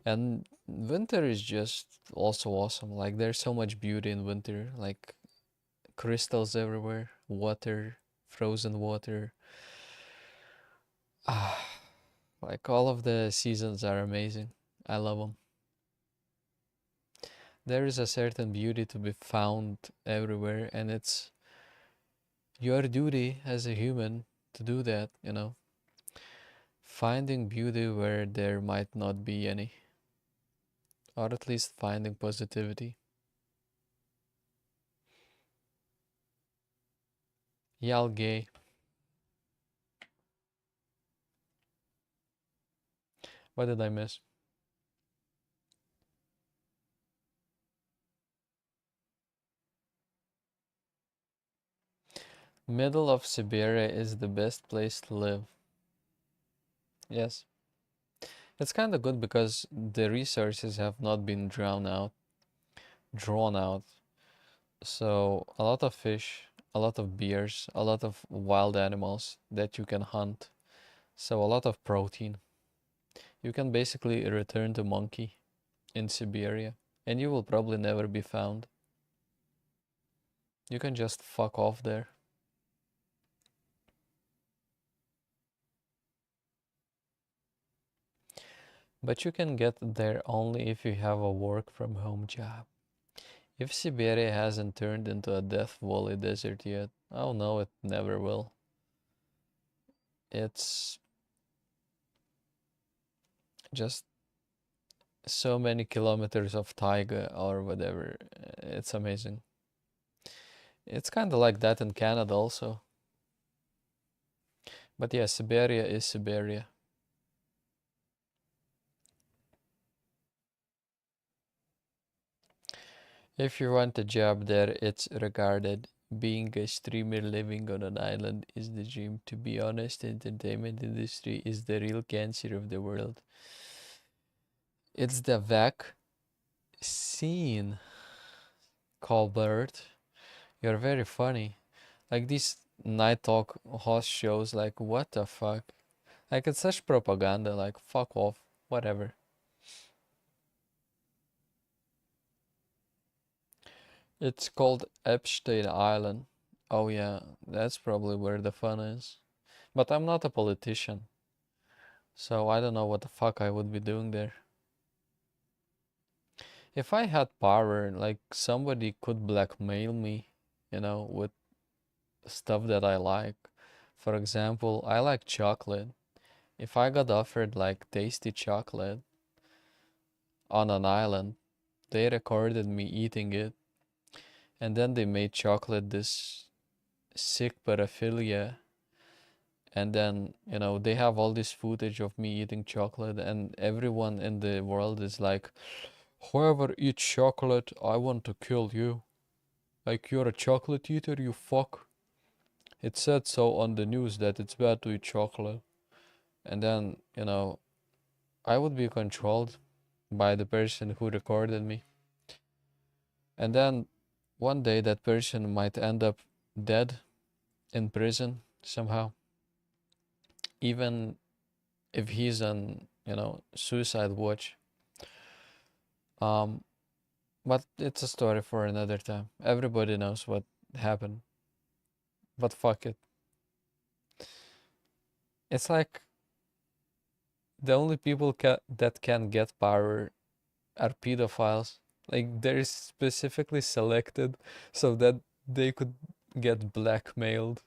And winter is just also awesome. Like there's so much beauty in winter, like crystals everywhere, water, frozen water. Ah, like all of the seasons are amazing. I love them. There is a certain beauty to be found everywhere, and it's your duty as a human to do that, you know. Finding beauty where there might not be any, or at least finding positivity. Yal gay. What did I miss? Middle of Siberia is the best place to live. Yes. It's kind of good because the resources have not been drawn out. So a lot of fish, a lot of bears, a lot of wild animals that you can hunt. So a lot of protein. You can basically return to monkey in Siberia, and you will probably never be found. You can just fuck off there. But you can get there only if you have a work from home job. If Siberia hasn't turned into a Death Valley desert yet, oh no, it never will. It's just so many kilometers of taiga or whatever. It's amazing. It's kind of like that in Canada also. But yeah, Siberia is Siberia. If you want a job there, it's regarded. Being a streamer living on an island is the dream. To be honest, entertainment industry is the real cancer of the world. It's the vaccine. Colbert, you're very funny. Like these night talk host shows, like what the fuck? Like it's such propaganda, like fuck off, whatever. It's called Epstein Island. Oh yeah, that's probably where the fun is. But I'm not a politician, so I don't know what the fuck I would be doing there. If I had power, like somebody could blackmail me, with stuff that I like. For example, I like chocolate. If I got offered like tasty chocolate on an island, they recorded me eating it, and then they made chocolate this sick paraphilia, and then they have all this footage of me eating chocolate, and everyone in the world is like, whoever eats chocolate, I want to kill you. Like, you're a chocolate eater, you fuck. It said so on the news that it's bad to eat chocolate. And then, I would be controlled by the person who recorded me. And then one day that person might end up dead in prison somehow, even if he's on, suicide watch. Um, but it's a story for another time. Everybody knows what happened. But fuck it. It's like the only people that can get power are pedophiles. Like they're specifically selected so that they could get blackmailed.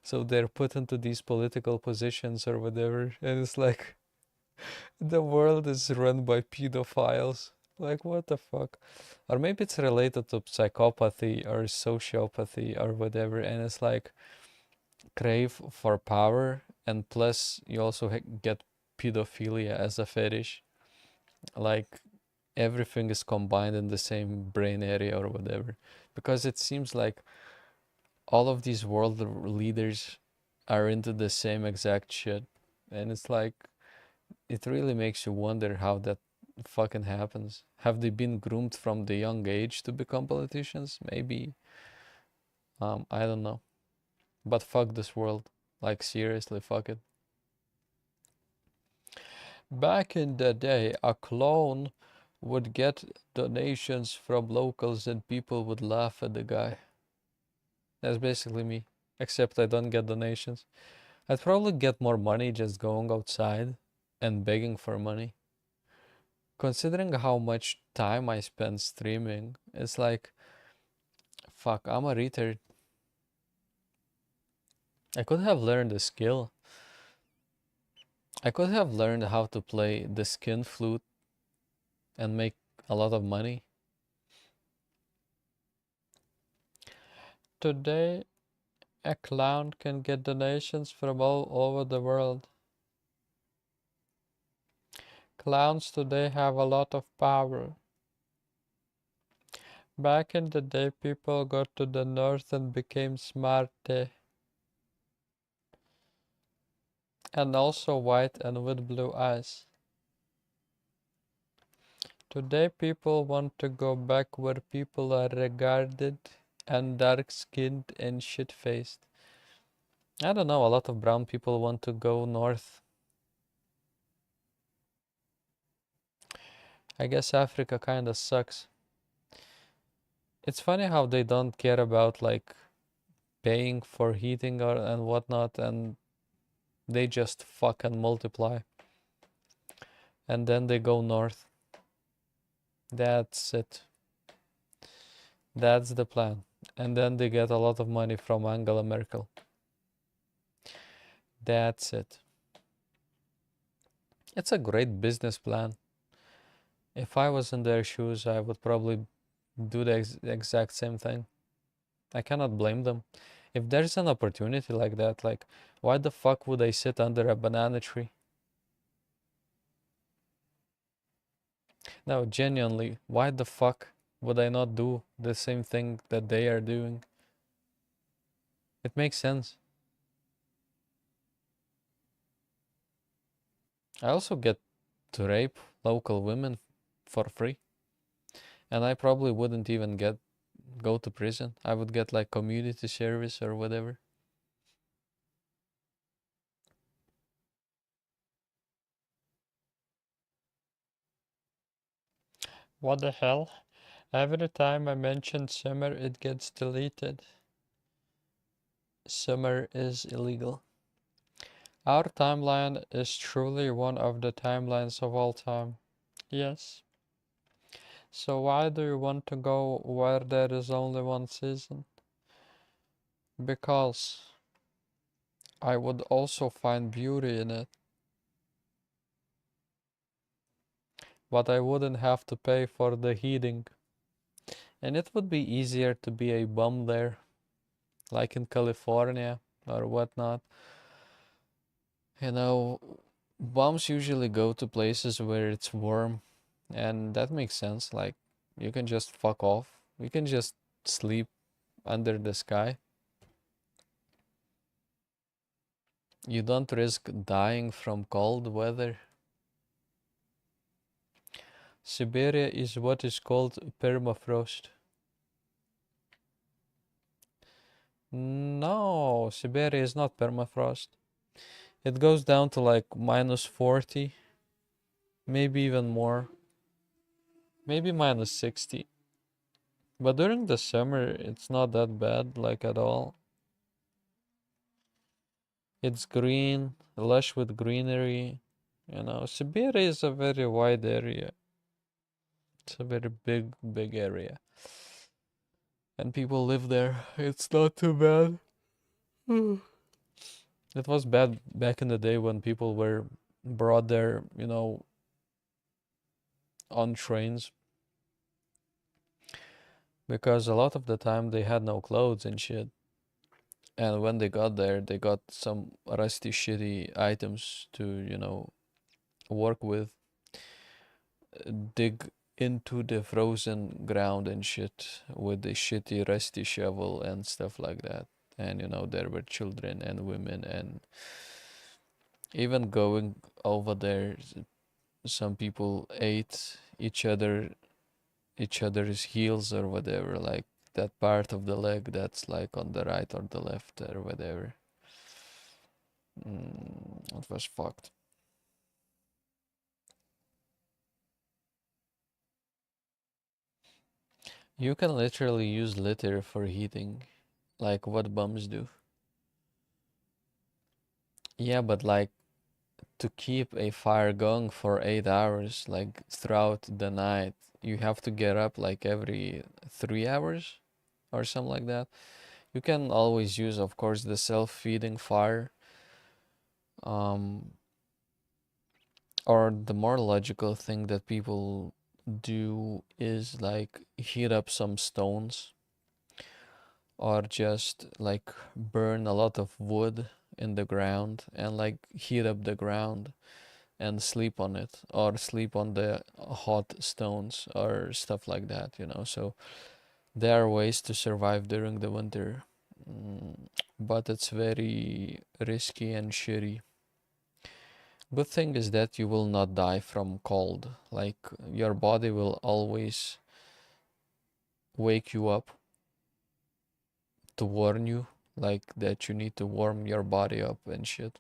So they're put into these political positions or whatever. And it's like the world is run by pedophiles. Like what the fuck? Or maybe it's related to psychopathy or sociopathy or whatever. And it's like crave for power, and plus you also get pedophilia as a fetish. Like everything is combined in the same brain area or whatever, because it seems like all of these world leaders are into the same exact shit, and it's like it really makes you wonder how that fucking happens. Have they been groomed from the young age to become politicians? Maybe. I don't know, but fuck this world, like seriously, fuck it. Back in the day, a clone would get donations from locals and people would laugh at the guy. That's basically me, except I don't get donations. I'd probably get more money just going outside and begging for money. Considering how much time I spend streaming, it's like, fuck, I'm a retard. I could have learned a skill. I could have learned how to play the skin flute and make a lot of money. Today, a clown can get donations from all over the world. Clowns today have a lot of power. Back in the day, people got to the north and became smart. And also white and with blue eyes. Today people want to go back where people are regarded and dark-skinned and shit-faced. I don't know, a lot of brown people want to go north. I guess Africa kinda sucks. It's funny how they don't care about like paying for heating or and whatnot, and they just fuck and multiply. And then they go north. That's it. That's the plan. And then they get a lot of money from Angela Merkel. That's it. It's a great business plan. If I was in their shoes, I would probably do the exact same thing. I cannot blame them. If there's an opportunity like that, like, why the fuck would I sit under a banana tree? No, genuinely, why the fuck would I not do the same thing that they are doing? It makes sense. I also get to rape local women for free. And I probably wouldn't even go to prison. I would get like community service or whatever. What the hell? Every time I mention summer, it gets deleted. Summer is illegal. Our timeline is truly one of the timelines of all time. Yes. So why do you want to go where there is only one season? Because I would also find beauty in it, but I wouldn't have to pay for the heating. And it would be easier to be a bum there, like in California or whatnot. You know, bums usually go to places where it's warm, and that makes sense. Like, you can just fuck off. You can just sleep under the sky. You don't risk dying from cold weather. Siberia is what is called permafrost. No, Siberia is not permafrost. It goes down to like -40, maybe even more, maybe -60. But during the summer, it's not that bad, like at all. It's green, lush with greenery. You know, Siberia is a very wide area. It's a very big area. And people live there. It's not too bad. It was bad back in the day when people were brought there, you know, on trains. Because a lot of the time they had no clothes and shit. And when they got there, they got some rusty, shitty items to, you know, work with, dig into the frozen ground and shit with the shitty, rusty shovel and stuff like that. And, you know, there were children and women, and even going over there, some people ate each other's heels or whatever, like that part of the leg that's like on the right or the left or whatever. It was fucked. You can literally use litter for heating, like what bums do. Yeah, but like to keep a fire going for 8 hours, like throughout the night, you have to get up like every 3 hours or something like that. You can always use, of course, the self-feeding fire. Or the more logical thing that people do is like heat up some stones or just like burn a lot of wood in the ground and like heat up the ground and sleep on it or sleep on the hot stones or stuff like that, you know. So there are ways to survive during the winter, but it's very risky and shitty. Good thing is that you will not die from cold. Like your body will always wake you up to warn you, like that you need to warm your body up and shit.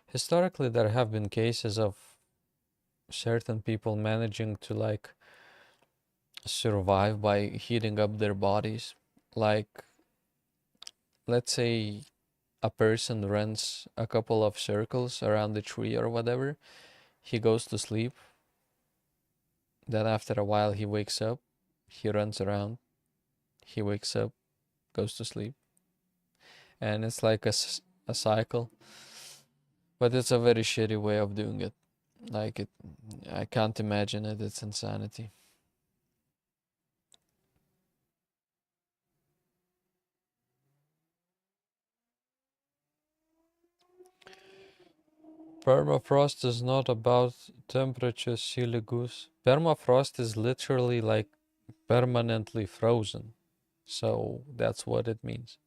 Historically, there have been cases of certain people managing to like survive by heating up their bodies. Like, let's say a person runs a couple of circles around the tree or whatever, he goes to sleep, then after a while he wakes up, he runs around, he wakes up, goes to sleep, and it's like a cycle. But it's a very shitty way of doing it. Like it, I can't imagine it. It's insanity. Permafrost is not about temperature, silly goose. Permafrost is literally like permanently frozen. So that's what it means.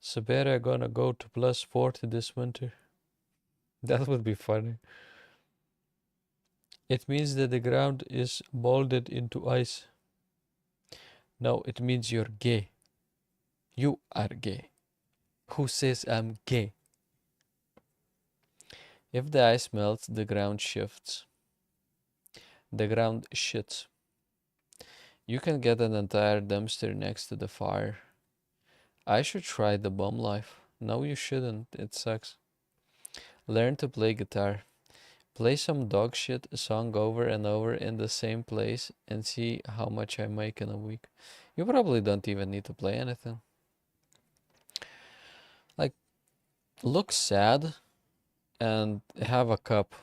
Siberia gonna go to +40 this winter. That would be funny. It means that the ground is molded into ice. No, it means you're gay. You are gay. Who says I'm gay? If the ice melts, the ground shifts. The ground shits. You can get an entire dumpster next to the fire. I should try the bum life. No, you shouldn't. It sucks. Learn to play guitar. Play some dog shit song over and over in the same place and see how much I make in a week. You probably don't even need to play anything. Like, look sad and have a cup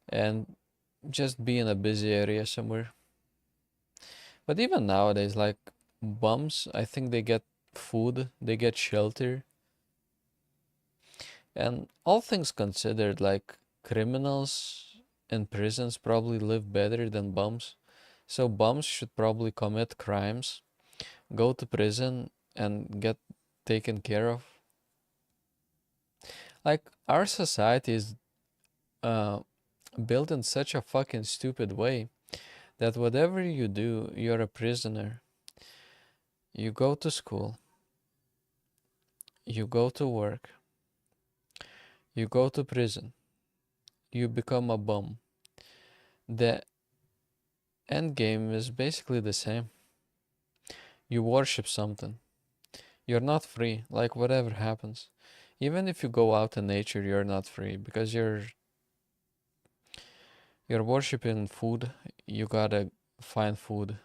and just be in a busy area somewhere. But even nowadays, like bums, I think they get food, they get shelter. And all things considered, like criminals in prisons probably live better than bums. So bums should probably commit crimes, go to prison, and get taken care of. Like our society is uh, built in such a fucking stupid way that whatever you do, you're a prisoner. You go to school, you go to work, you go to prison, you become a bum. The end game is basically the same. You worship something. You're not free, like whatever happens. Even if you go out in nature, you're not free because you're worshiping food. You gotta find food.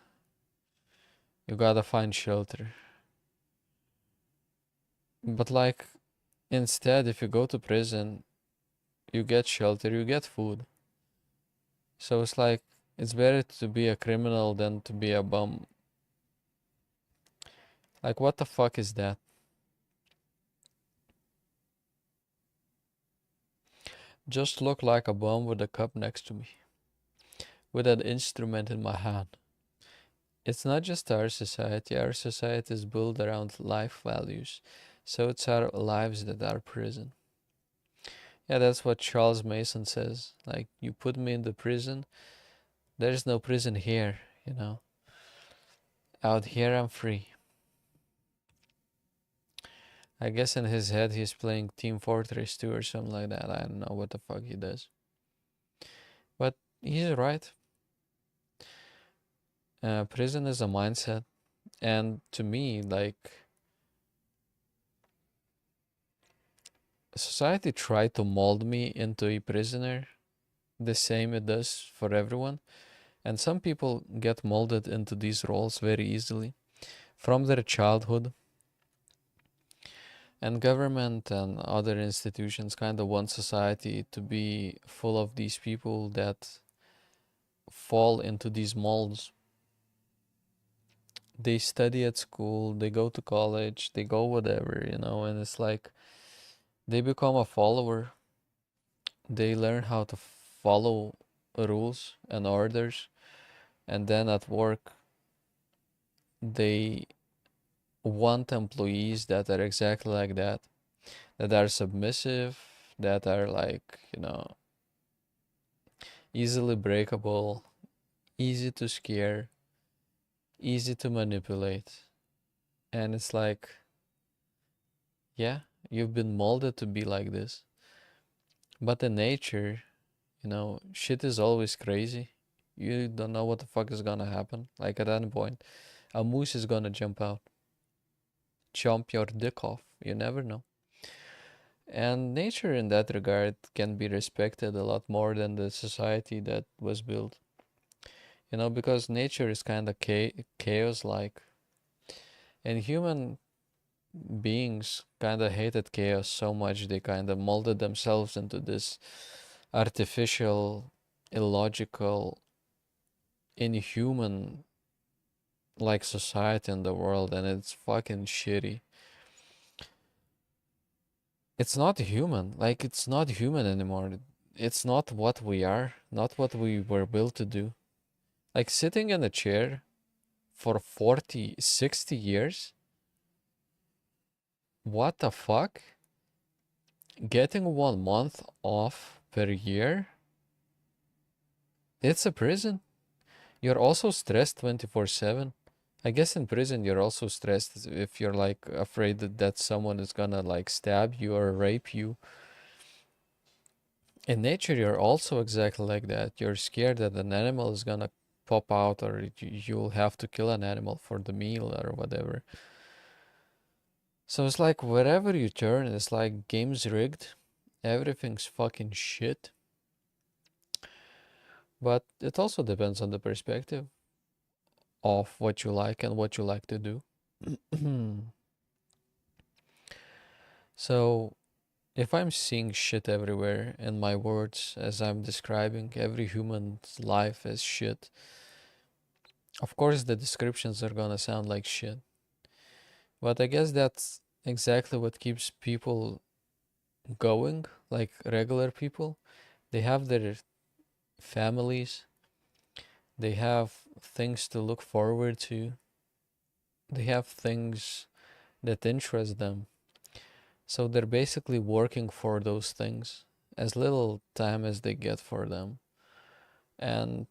You gotta find shelter. But like instead, if you go to prison, you get shelter, you get food. So it's like it's better to be a criminal than to be a bum. Like what the fuck is that? Just look like a bum with a cup next to me, with an instrument in my hand. It's not just our society is built around life values. So it's our lives that are prison. Yeah, that's what Charles Mason says. Like, you put me in the prison, there's no prison here, you know. Out here, I'm free. I guess in his head, he's playing Team Fortress 2 or something like that. I don't know what the fuck he does. But he's right. Prison is a mindset. And to me, like, society tried to mold me into a prisoner the same it does for everyone. And some people get molded into these roles very easily from their childhood. And government and other institutions kind of want society to be full of these people that fall into these molds. They study at school, they go to college, they go whatever, you know, and it's like they become a follower. They learn how to follow rules and orders, and then at work they want employees that are exactly like that, that are submissive, that are like, easily breakable, easy to scare, easy to manipulate. And it's like, yeah, you've been molded to be like this. But in nature, shit is always crazy. You don't know what the fuck is gonna happen. Like at any point, a moose is gonna jump out, chomp your dick off. You never know. And nature in that regard can be respected a lot more than the society that was built. Because nature is kind of chaos like, and human beings kind of hated chaos so much they kind of molded themselves into this artificial, illogical, inhuman like society in the world, and it's fucking shitty. It's not human. Like, it's not human anymore. It's not what we are, not what we were built to do. Like, sitting in a chair for 40, 60 years? What the fuck? Getting 1 month off per year? It's a prison. You're also stressed 24/7. I guess in prison you're also stressed if you're like afraid that someone is gonna like stab you or rape you. In nature you're also exactly like that. You're scared that an animal is gonna pop out, or you'll have to kill an animal for the meal or whatever. So it's like wherever you turn, it's like game's rigged. Everything's fucking shit. But it also depends on the perspective of what you like and what you like to do. So, if I'm seeing shit everywhere in my words as I'm describing every human's life as shit, of course the descriptions are gonna sound like shit. But I guess that's exactly what keeps people going, like regular people. They have their families, they have things to look forward to, they have things that interest them. So they're basically working for those things as little time as they get for them. And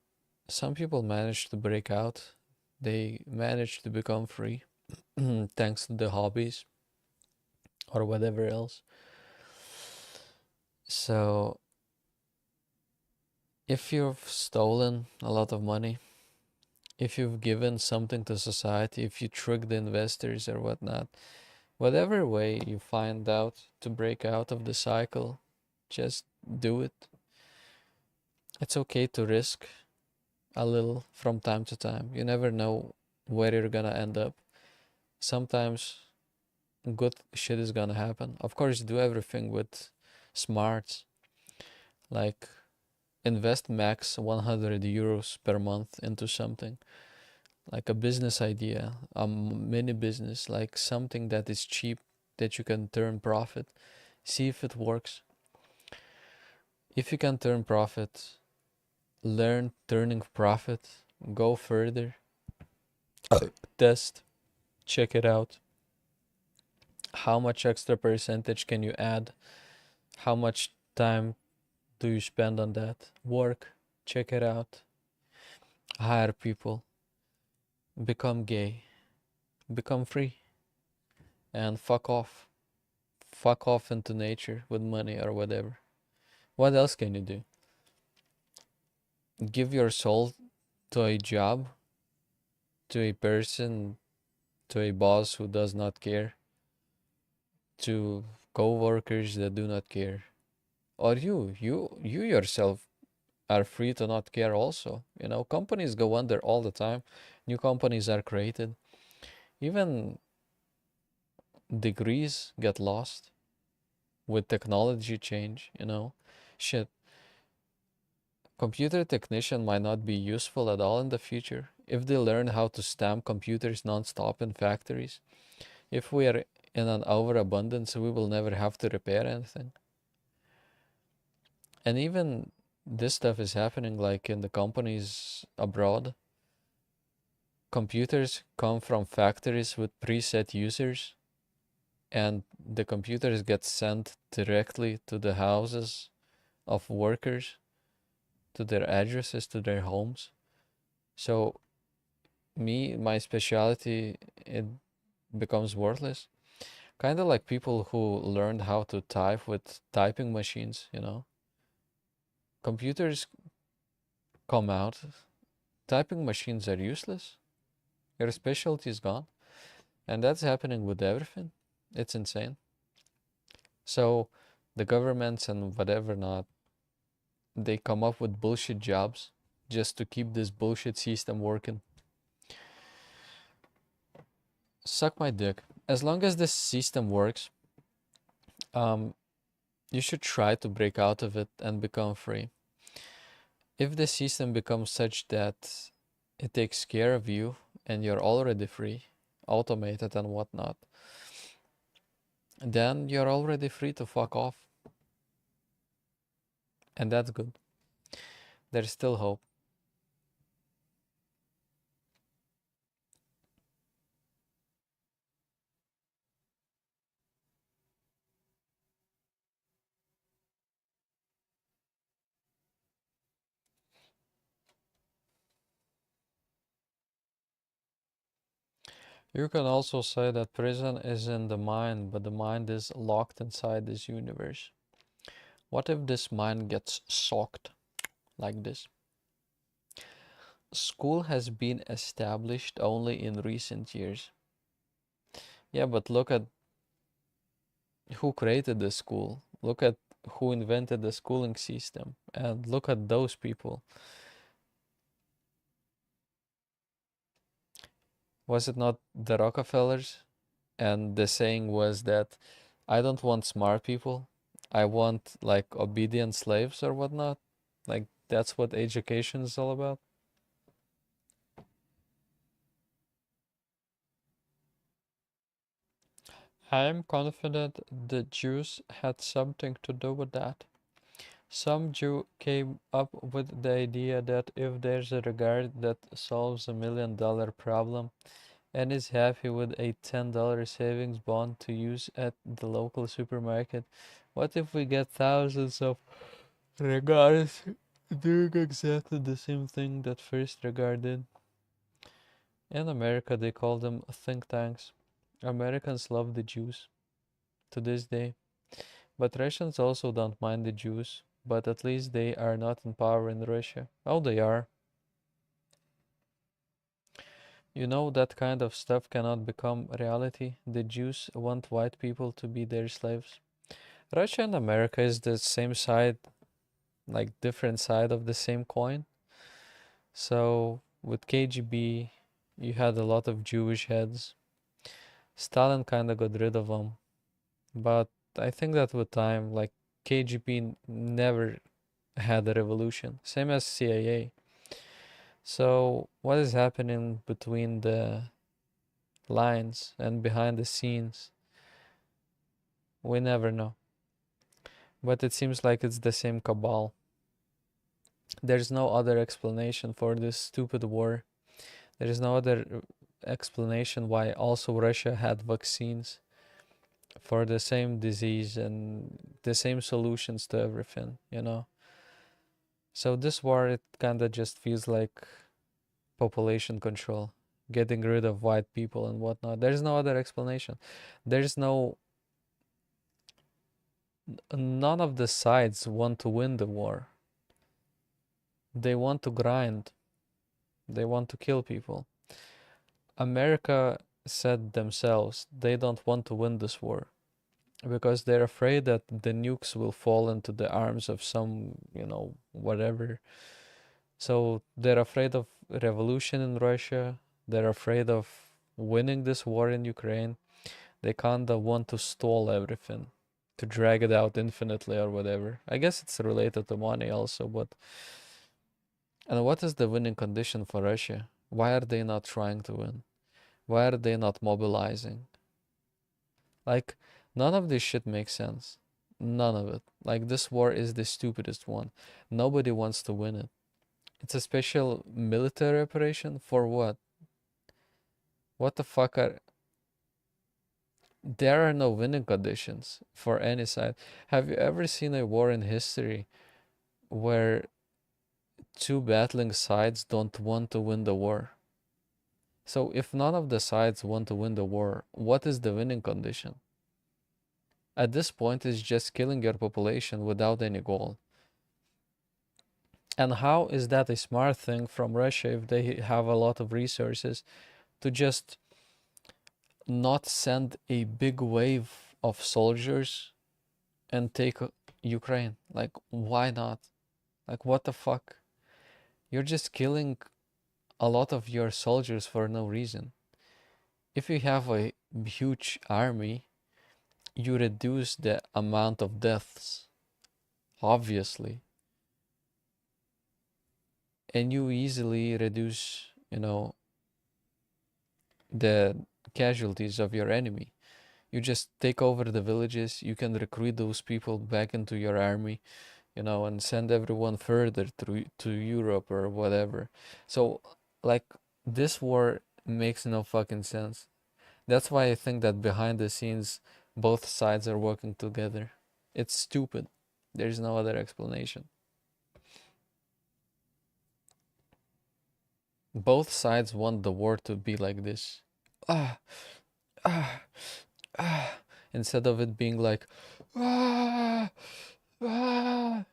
some people manage to break out, they manage to become free thanks to the hobbies or whatever else. So if you've stolen a lot of money, if you've given something to society, if you trick the investors or whatnot, whatever way you find out to break out of the cycle, just do it. It's okay to risk a little from time to time. You never know where you're gonna end up. Sometimes good shit is gonna happen. Of course, do everything with smarts. Like, invest max 100 euros per month into something. Like a business idea, a mini business, like something that is cheap that you can turn profit. See if it works. If you can turn profit, learn turning profit, go further, test, check it out. How much extra percentage can you add? How much time do you spend on that? Work, check it out. Hire people, become gay, become free, and fuck off. Fuck off into nature with money or whatever. What else can you do? Give your soul to a job, to a person, to a boss who does not care, to co-workers that do not care. Or you yourself are free to not care also. Companies go under all the time. New companies are created. Even degrees get lost with technology change. Shit. Computer technician might not be useful at all in the future if they learn how to stamp computers non-stop in factories. If we are in an overabundance, we will never have to repair anything. And even this stuff is happening like in the companies abroad. computers come from factories with preset users, and the computers get sent directly to the houses of workers, to their addresses, to their homes. So my specialty, it becomes worthless. Kind of like people who learned how to type with typing machines, you know. Computers come out, typing machines are useless. Your specialty is gone. And that's happening with everything. It's insane. So the governments and whatever not, they come up with bullshit jobs just to keep this bullshit system working. Suck my dick. As long as this system works, you should try to break out of it and become free. If the system becomes such that it takes care of you and you're already free, automated and whatnot, then you're already free to fuck off. And that's good. There's still hope. You can also say that prison is in the mind, but the mind is locked inside this universe. What if this mind gets socked like this? School has been established only in recent years. Yeah, but look at who created the school. Look at who invented the schooling system. And look at those people. Was it not the Rockefellers? And the saying was that I don't want smart people. I want like obedient slaves or whatnot. Like that's what education is all about. I am confident the Jews had something to do with that. Some Jew came up with the idea that if there's a regard that solves $1 million problem and is happy with a $10 savings bond to use at the local supermarket, what if we get thousands of regards doing exactly the same thing that first regard did? In America, they call them think tanks. Americans love the Jews to this day. But Russians also don't mind the Jews, but at least they are not in power in Russia. Oh, they are. You know that kind of stuff cannot become reality. The Jews want white people to be their slaves. Russia and America is the same side, like different side of the same coin. So with KGB, you had a lot of Jewish heads. Stalin kind of got rid of them, but I think that with time, like KGB never had a revolution, same as CIA. So what is happening between the lines and behind the scenes, we never know. But it seems like it's the same cabal. There's no other explanation for this stupid war. There is no other explanation why also Russia had vaccines for the same disease and the same solutions to everything, you know. So this war, it kind of just feels like population control, getting rid of white people and whatnot. There's no other explanation. There's no, none of the sides want to win the war. They want to grind. They want to kill people. America said themselves they don't want to win this war because they're afraid that the nukes will fall into the arms of some, you know, whatever. So they're afraid of revolution in Russia. They're afraid of winning this war in Ukraine. They kinda want to stall everything, to drag it out infinitely or whatever. I guess it's related to money also, but and what is the winning condition for Russia? Why are they not trying to win? Why are they not mobilizing? Like, none of this shit makes sense. None of it. Like, this war is the stupidest one. Nobody wants to win it. It's a special military operation for what? What the fuck are... There are no winning conditions for any side. Have you ever seen a war in history where two battling sides don't want to win the war? So if none of the sides want to win the war, what is the winning condition? At this point, it's just killing your population without any goal. And how is that a smart thing from Russia if they have a lot of resources to just not send a big wave of soldiers and take Ukraine? Like, why not? Like, what the fuck? You're just killing a lot of your soldiers for no reason. If you have a huge army, you reduce the amount of deaths, obviously. And you easily reduce, the casualties of your enemy. You just take over the villages, you can recruit those people back into your army, and send everyone further to Europe or whatever. So, like, this war makes no fucking sense. That's why I think that behind the scenes, both sides are working together. It's stupid. There's no other explanation. Both sides want the war to be like this. Ah, ah, ah. Instead of it being like, ah, ah.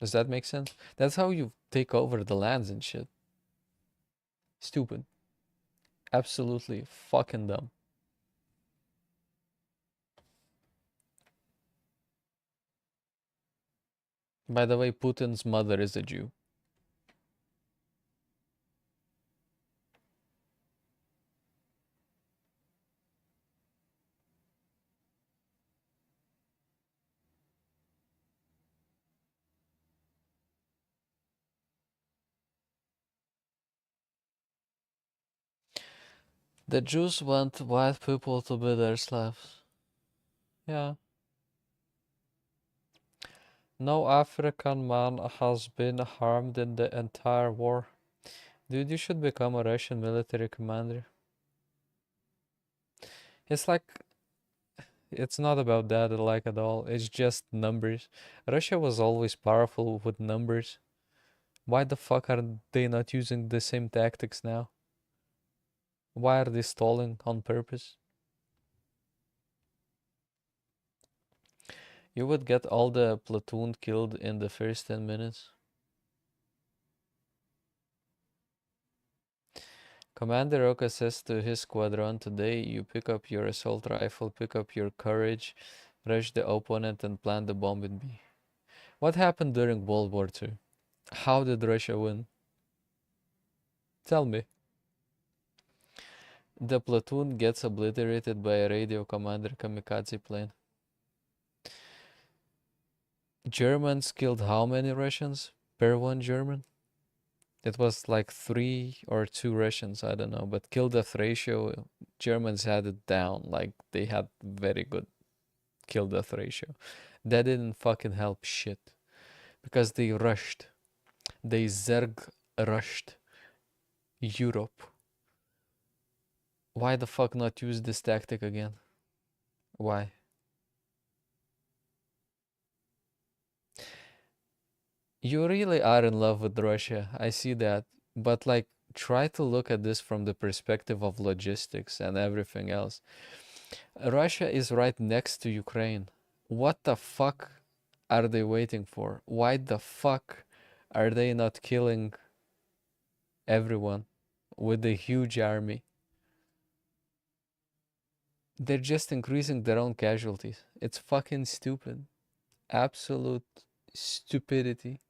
Does that make sense? That's how you take over the lands and shit. Stupid. Absolutely fucking dumb. By the way, Putin's mother is a Jew. The Jews want white people to be their slaves. Yeah. No African man has been harmed in the entire war. Dude, you should become a Russian military commander. It's like, it's not about that like at all. It's just numbers. Russia was always powerful with numbers. Why the fuck are they not using the same tactics now? Why are they stalling on purpose? You would get all the platoon killed in the first 10 minutes. Commander Oka says to his squadron, today you pick up your assault rifle, pick up your courage, rush the opponent and plant the bomb in B. What happened during World War II? How did Russia win? Tell me. The platoon gets obliterated by a radio commander kamikaze plane. Germans killed how many Russians per one German? It was like 3 or 2 Russians, I don't know, but kill death ratio, Germans had it down, like they had very good kill death ratio. That didn't fucking help shit because they rushed. They zerg rushed Europe. Why the fuck not use this tactic again? Why? You really are in love with Russia. I see that. But like, try to look at this from the perspective of logistics and everything else. Russia is right next to Ukraine. What the fuck are they waiting for? Why the fuck are they not killing everyone with a huge army? They're just increasing their own casualties. It's fucking stupid. Absolute stupidity.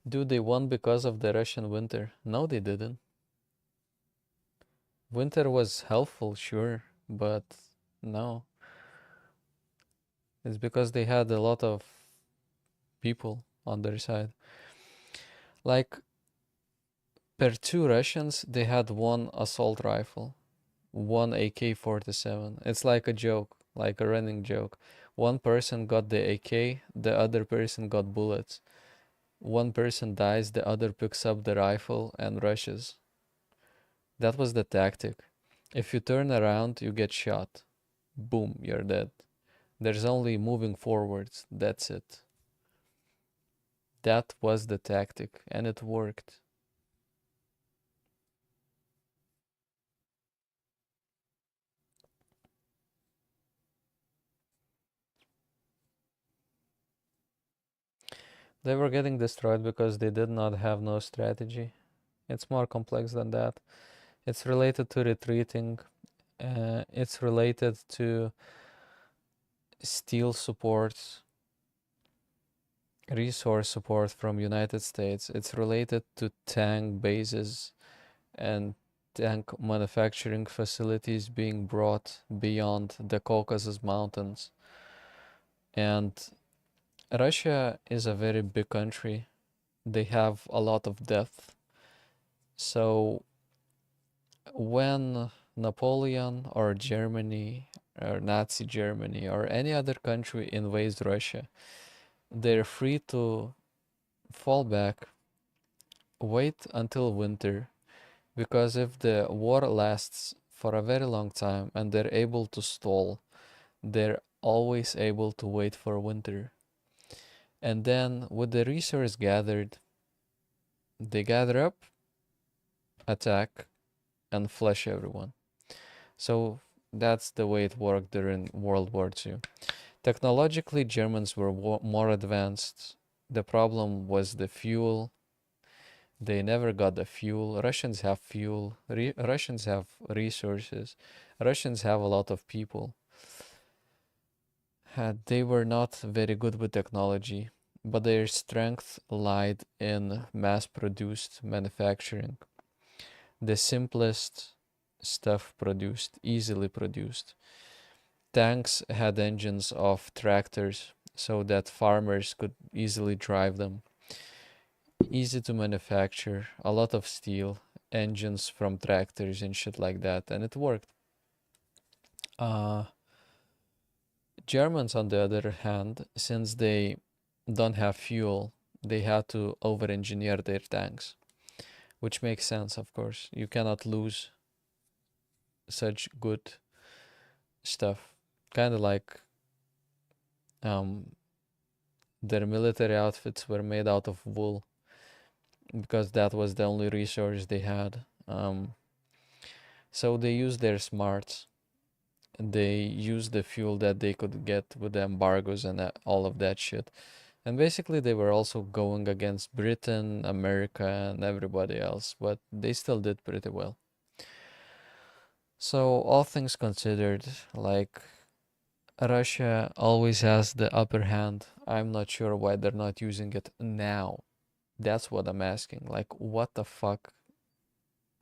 Dude, they won because of the Russian winter. No, they didn't. Winter was helpful, sure, but no. It's because they had a lot of people on their side. Like, per 2 Russians, they had 1 assault rifle, 1 AK-47. It's like a joke, like a running joke. One person got the AK, the other person got bullets. One person dies, the other picks up the rifle and rushes. That was the tactic. If you turn around, you get shot. Boom, you're dead. There's only moving forwards. That's it. That was the tactic, and it worked. They were getting destroyed because they did not have no strategy. It's more complex than that. It's related to retreating. It's related to steel support, resource support from United States. It's related to tank bases and tank manufacturing facilities being brought beyond the Caucasus Mountains. And Russia is a very big country. They have a lot of depth. So when Napoleon or Germany or Nazi Germany or any other country invades Russia, they're free to fall back, wait until winter, because if the war lasts for a very long time and they're able to stall, they're always able to wait for winter. And then with the resource gathered, they gather up, attack, and flush everyone. So that's the way it worked during World War II. Technologically, Germans were more advanced. The problem was the fuel. They never got the fuel. Russians have fuel. Russians have resources. Russians have a lot of people. They were not very good with technology, but their strength lied in mass-produced manufacturing. The simplest stuff produced, easily produced. Tanks had engines of tractors so that farmers could easily drive them. Easy to manufacture, a lot of steel, engines from tractors and shit like that, and it worked. Uh, Germans, on the other hand, since they don't have fuel, they had to over-engineer their tanks, which makes sense, of course. You cannot lose such good stuff. Kind of like um, their military outfits were made out of wool because that was the only resource they had. So they used their smarts. They used the fuel that they could get with the embargoes and all of that shit. And basically, they were also going against Britain, America, and everybody else, but they still did pretty well. So, all things considered, like Russia always has the upper hand. I'm not sure why they're not using it now. That's what I'm asking. Like, what the fuck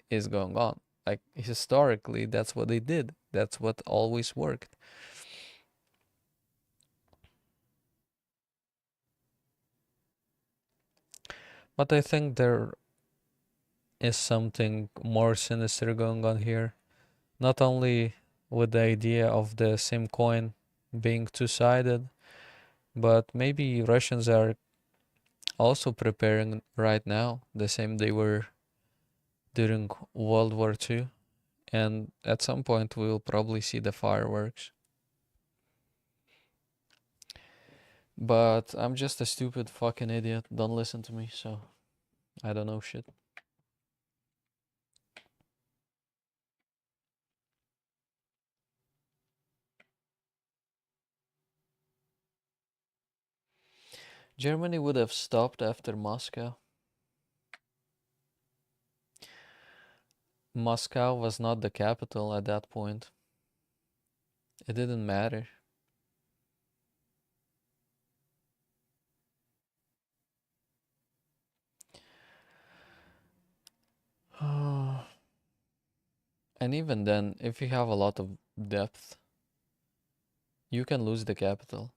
is going on? Like, historically, that's what they did. That's what always worked. But I think there is something more sinister going on here. Not only with the idea of the same coin being two-sided, but maybe Russians are also preparing right now the same they were during World War II. And at some point, we'll probably see the fireworks. But I'm just a stupid fucking idiot. Don't listen to me, so I don't know shit. Germany would have stopped after Moscow. Moscow was not the capital at that point. It didn't matter. And even then, if you have a lot of depth, you can lose the capital.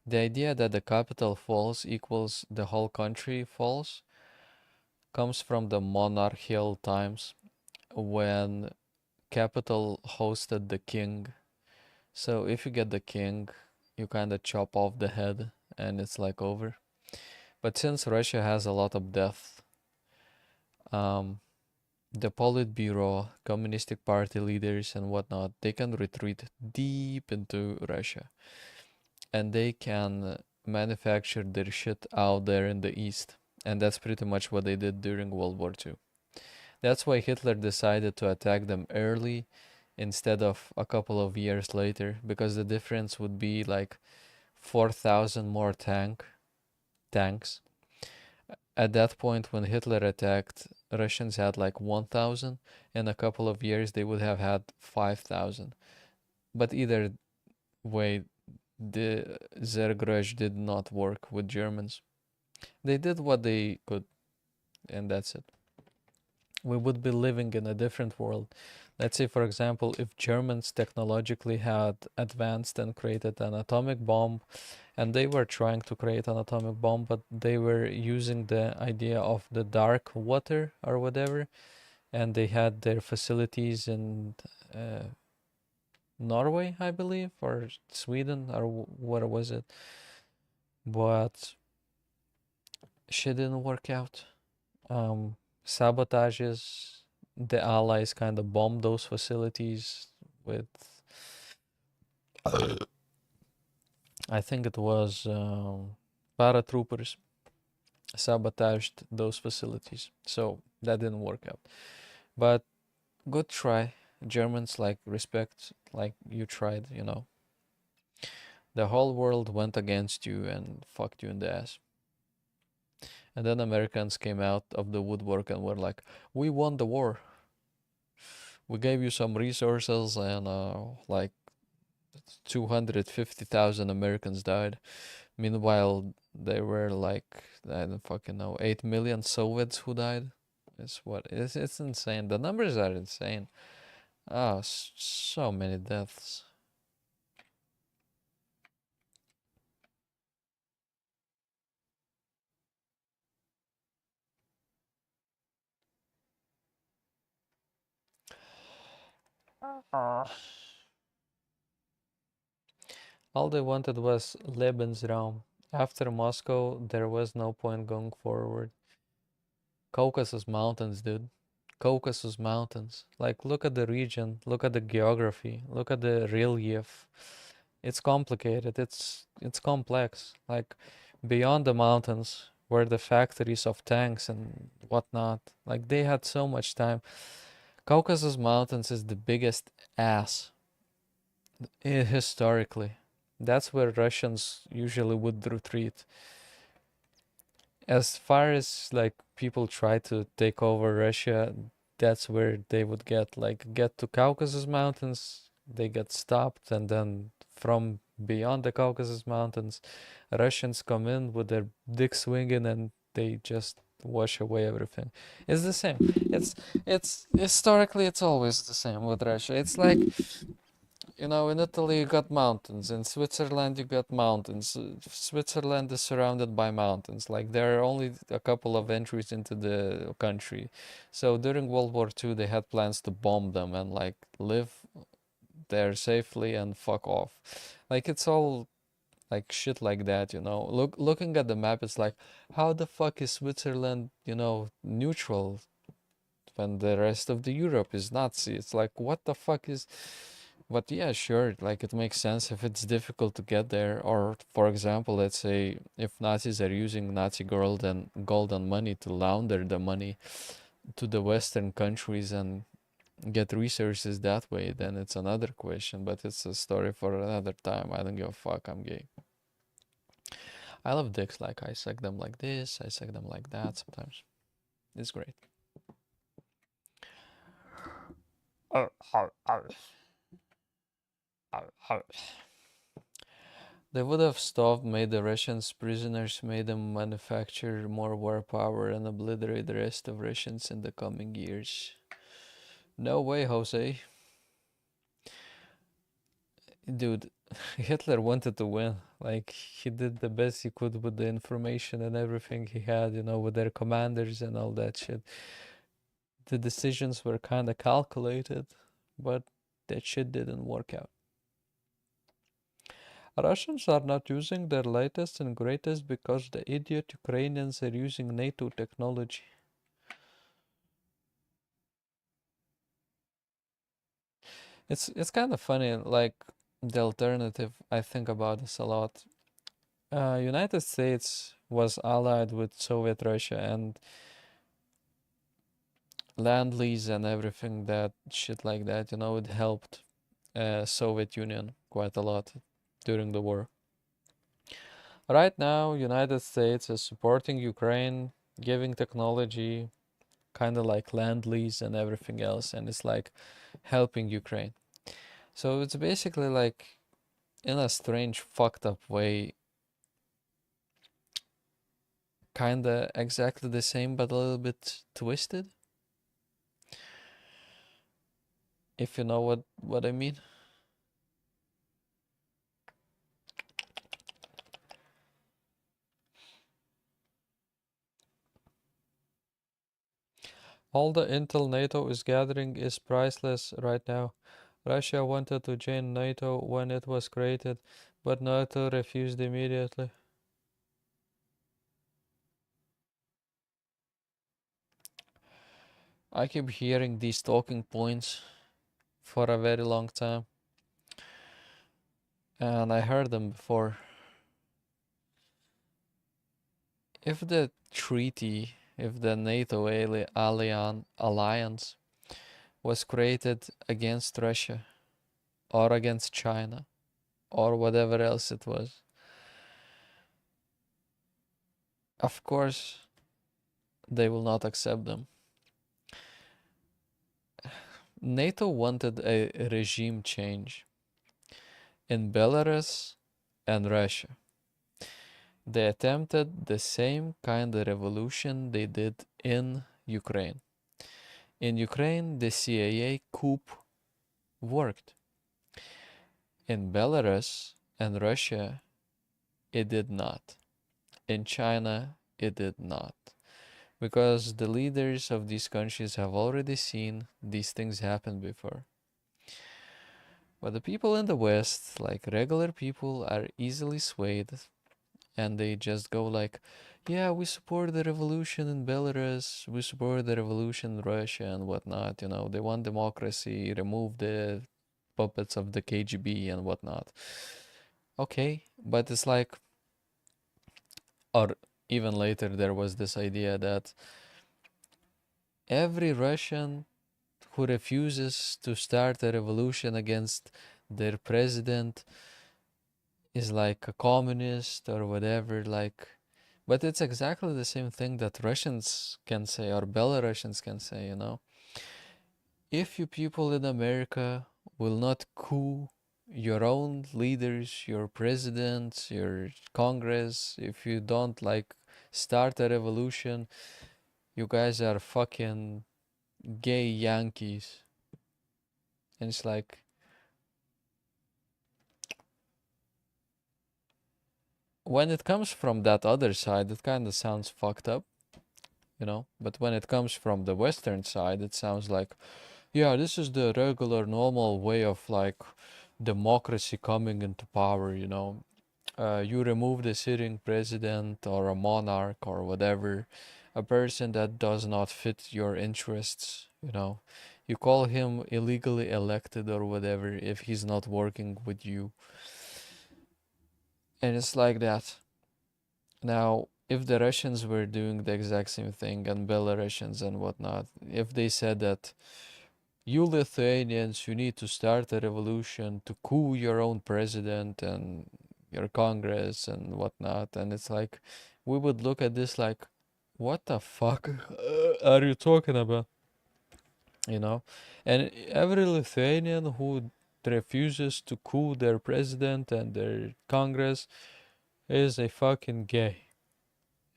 The idea that the capital falls equals the whole country falls comes from the monarchical times when capital hosted the king. So if you get the king, you kind of chop off the head and it's like over. But since Russia has a lot of death, um, the Politburo, Communistic Party leaders and whatnot, they can retreat deep into Russia and they can manufacture their shit out there in the east. And that's pretty much what they did during World War II. That's why Hitler decided to attack them early instead of a couple of years later, because the difference would be like 4,000 more tanks. At that point, when Hitler attacked, Russians had like 1,000. In a couple of years, they would have had 5,000. But either way, the Zergröj did not work with Germans. They did what they could, and that's it. We would be living in a different world. Let's say, for example, if Germans technologically had advanced and created an atomic bomb, and they were trying to create an atomic bomb, but they were using the idea of the dark water or whatever, and they had their facilities in Norway, I believe, or Sweden, or where was it? But shit didn't work out. Sabotages, the Allies kind of bombed those facilities with, I think it was paratroopers sabotaged those facilities. So that didn't work out. But good try. Germans, like, respect, like, you tried, you know. The whole world went against you and fucked you in the ass. And then Americans came out of the woodwork and were like, we won the war. We gave you some resources and like 250,000 Americans died. Meanwhile, there were like, I don't fucking know, 8 million Soviets who died. It's insane. The numbers are insane. Ah, so many deaths. All they wanted was Lebensraum. After Moscow, there was no point going forward. Caucasus Mountains, dude. Caucasus Mountains. Like, look at the region, look at the geography, look at the relief. It's complicated, it's complex. Like, beyond the mountains were the factories of tanks and whatnot. Like, they had so much time. Caucasus Mountains is the biggest ass historically. That's where Russians usually would retreat. As far as like people try to take over Russia, that's where they would get to Caucasus Mountains, they get stopped, and then from beyond the Caucasus Mountains, Russians come in with their dick swinging and they just wash away everything. It's the same. It's historically it's always the same with Russia. It's like, you know, in Italy you got mountains, in Switzerland you got mountains. Switzerland is surrounded by mountains. Like, there are only a couple of entries into the country. So during World War II they had plans to bomb them and like live there safely and fuck off. Like, it's all like shit like that, you know. Looking at the map, it's like, how the fuck is Switzerland, you know, neutral when the rest of the Europe is Nazi? It's like, what the fuck is. But yeah, sure, like, it makes sense if it's difficult to get there. Or, for example, let's say if Nazis are using Nazi gold and money to launder the money to the Western countries and get resources that way, then it's another question. But it's a story for another time. I don't give a fuck. I'm gay. I love dicks. Like, I suck them like this. I suck them like that. Sometimes it's great. They would have stopped, made the Russians prisoners, made them manufacture more war power, and obliterate the rest of Russians in the coming years. No way, Jose. Dude, Hitler wanted to win. Like, he did the best he could with the information and everything he had, you know, with their commanders and all that shit. The decisions were kind of calculated, but that shit didn't work out. Russians are not using their latest and greatest because the idiot Ukrainians are using NATO technology. It's kind of funny, like the alternative. I think about this a lot. United States was allied with Soviet Russia and land lease and everything that shit like that. You know, it helped Soviet Union quite a lot during the war. Right now, United States is supporting Ukraine, giving technology, kind of like land lease and everything else, and it's like helping Ukraine. So it's basically like, in a strange, fucked up way, kind of exactly the same, but a little bit twisted. If you know what I mean. All the intel NATO is gathering is priceless right now. Russia wanted to join NATO when it was created, but NATO refused immediately. I keep hearing these talking points for a very long time, and I heard them before. If the treaty, if the NATO alliance was created against Russia or against China or whatever else it was, of course they will not accept them. NATO wanted a regime change in Belarus and Russia. They attempted the same kind of revolution they did in Ukraine. In Ukraine, the CIA coup worked. In Belarus and Russia, it did not. In China, it did not. Because the leaders of these countries have already seen these things happen before. But the people in the West, like regular people, are easily swayed, and they just go like, yeah, we support the revolution in Belarus, we support the revolution in Russia and whatnot, you know, they want democracy, remove the puppets of the KGB and whatnot. Okay, but it's like, or even later there was this idea that every Russian who refuses to start a revolution against their president is like a communist or whatever, like, but it's exactly the same thing that Russians can say or Belarusians can say, you know. If you people in America will not coup your own leaders, your president, your Congress, if you don't like start a revolution, you guys are fucking gay Yankees. And it's like, when it comes from that other side, it kind of sounds fucked up, you know? But when it comes from the Western side, it sounds like, yeah, this is the regular, normal way of like democracy coming into power, you know? You remove the sitting president or a monarch or whatever, a person that does not fit your interests, you know? You call him illegally elected or whatever if he's not working with you. And it's like that. Now, if the Russians were doing the exact same thing and Belarusians and whatnot, if they said that you Lithuanians, you need to start a revolution to coup your own president and your Congress and whatnot, and it's like, we would look at this like, what the fuck are you talking about? You know? And every Lithuanian who refuses to coup their president and their Congress is a fucking gay.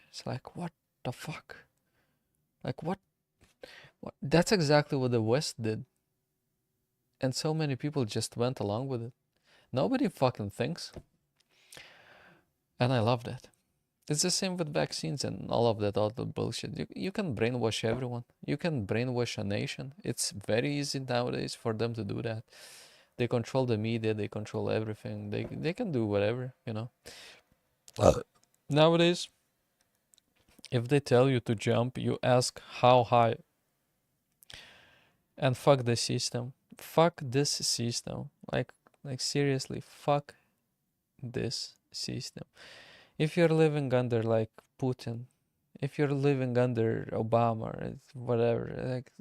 It's like, what the fuck? Like, what? That's exactly what the West did. And so many people just went along with it. Nobody fucking thinks. And I love that. It's the same with vaccines and all of that other bullshit. You can brainwash everyone. You can brainwash a nation. It's very easy nowadays for them to do that. They control the media, they control everything. They can do whatever, you know. Nowadays, if they tell you to jump, you ask how high. And fuck the system. Fuck this system. Like seriously, fuck this system. If you're living under like Putin, if you're living under Obama, whatever, like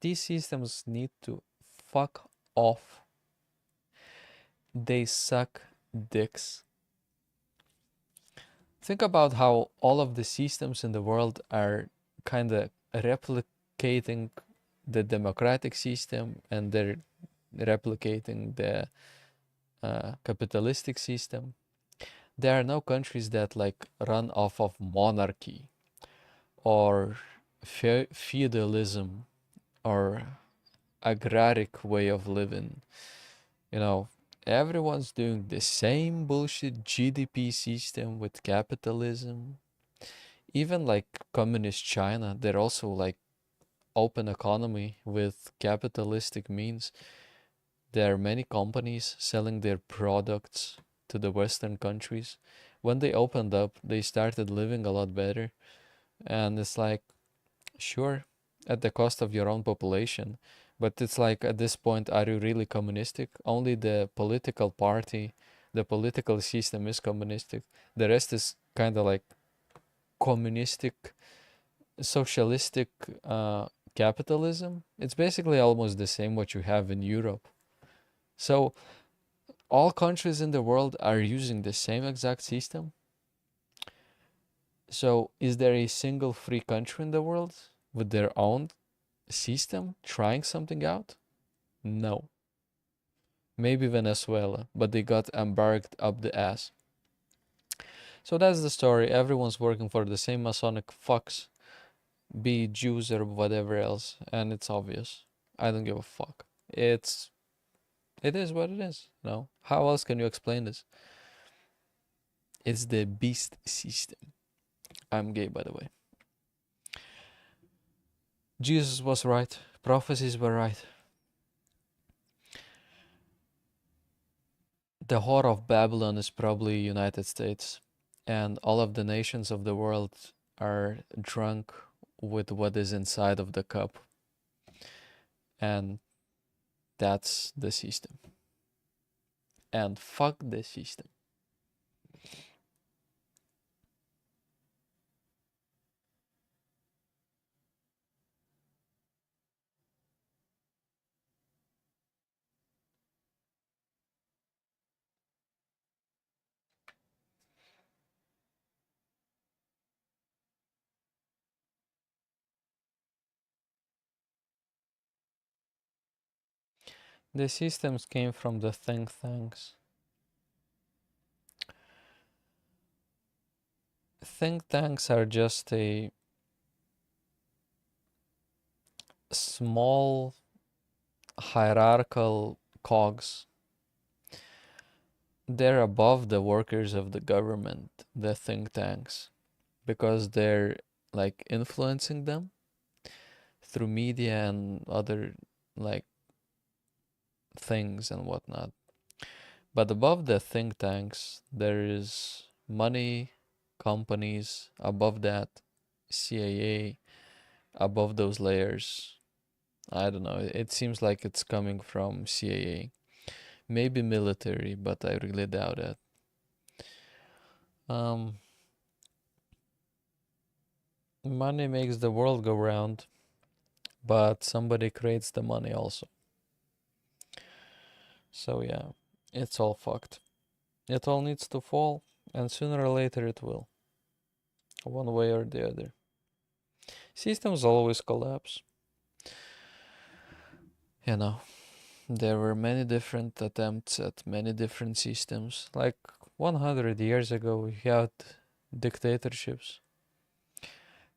these systems need to fuck off. They suck dicks. Think about how all of the systems in the world are kind of replicating the democratic system, and they're replicating the capitalistic system. There are no countries that like run off of monarchy or feudalism or agraric way of living. You know, everyone's doing the same bullshit GDP system with capitalism. Even like communist China, they're also like open economy with capitalistic means. There are many companies selling their products to the Western countries. When they opened up, they started living a lot better. And it's like, sure, at the cost of your own population. But it's like, at this point, are you really communistic? Only the political party, the political system is communistic. The rest is kind of like communistic, socialistic capitalism. It's basically almost the same what you have in Europe. So all countries in the world are using the same exact system. So is there a single free country in the world with their own system trying something out? No. Maybe Venezuela, but they got embarked up the ass. So that's the story. Everyone's working for the same Masonic fucks, be Jews or whatever else, and it's obvious. I don't give a fuck. It is what it is. No, how else can you explain this? It's the beast system. I'm gay, by the way. Jesus was right. Prophecies were right. The whore of Babylon is probably United States, and all of the nations of the world are drunk with what is inside of the cup, and that's the system. And fuck the system. The systems came from the think tanks. Think tanks are just a small hierarchical cogs. They're above the workers of the government, the think tanks, because they're like influencing them through media and other like things and whatnot. But above the think tanks, there is money, companies, above that, CIA, above those layers. I don't know. It seems like it's coming from CIA. Maybe military, but I really doubt it. Money makes the world go round, but somebody creates the money also. So yeah, it's all fucked. It all needs to fall, and sooner or later it will. One way or the other. Systems always collapse. You know, there were many different attempts at many different systems. Like 100 years ago, we had dictatorships.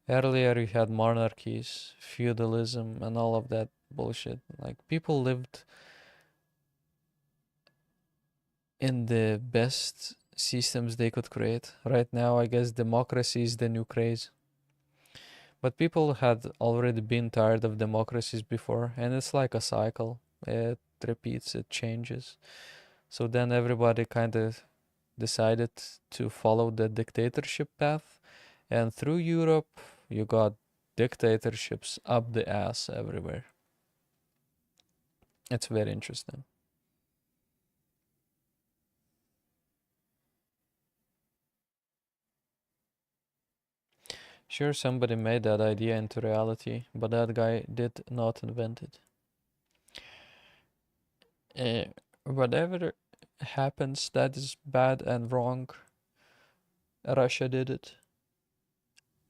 Earlier, you had monarchies, feudalism, and all of that bullshit. Like, people lived in the best systems they could create. Right now, I guess democracy is the new craze. But people had already been tired of democracies before, and it's like a cycle. repeats, it changes. So then everybody kind of decided to follow the dictatorship path, and through Europe you got dictatorships up the ass everywhere. It's very interesting. Sure, somebody made that idea into reality, but that guy did not invent it. Whatever happens that is bad and wrong, Russia did it.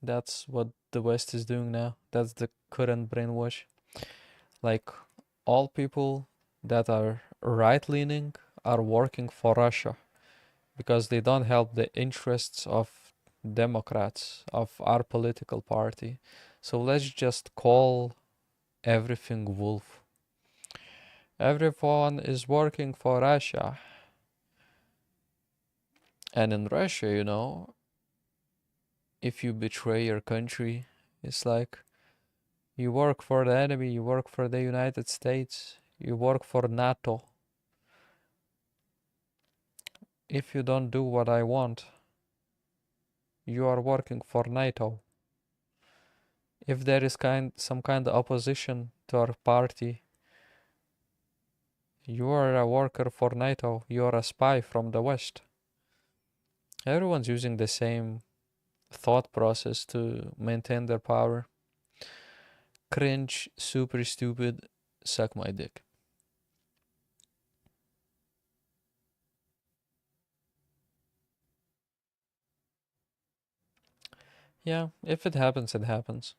That's what the West is doing now. That's the current brainwash. Like, all people that are right-leaning are working for Russia because they don't help the interests of Democrats, of our political party. So let's just call everything wolf. Everyone is working for Russia. And in Russia, you know, if you betray your country, it's like you work for the enemy, you work for the United States, you work for NATO. If you don't do what I want, you are working for NATO. If there is some kind of opposition to our party, you are a worker for NATO, you are a spy from the West. Everyone's using the same thought process to maintain their power. Cringe, super stupid, suck my dick. Yeah, if it happens, it happens.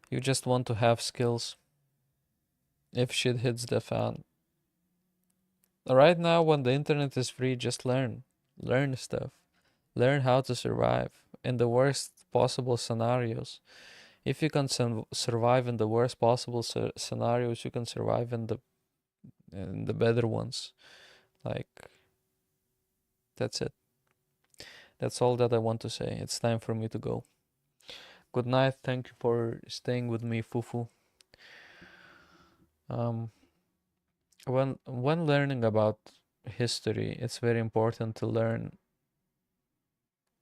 You just want to have skills. If shit hits the fan. Right now, when the internet is free, just learn. Learn stuff. Learn how to survive in the worst possible scenarios. If you can survive in the worst possible scenarios, you can survive in the better ones. Like, that's it. That's all that I want to say. It's time for me to go. Good night. Thank you for staying with me, Fufu. When learning about history, it's very important to learn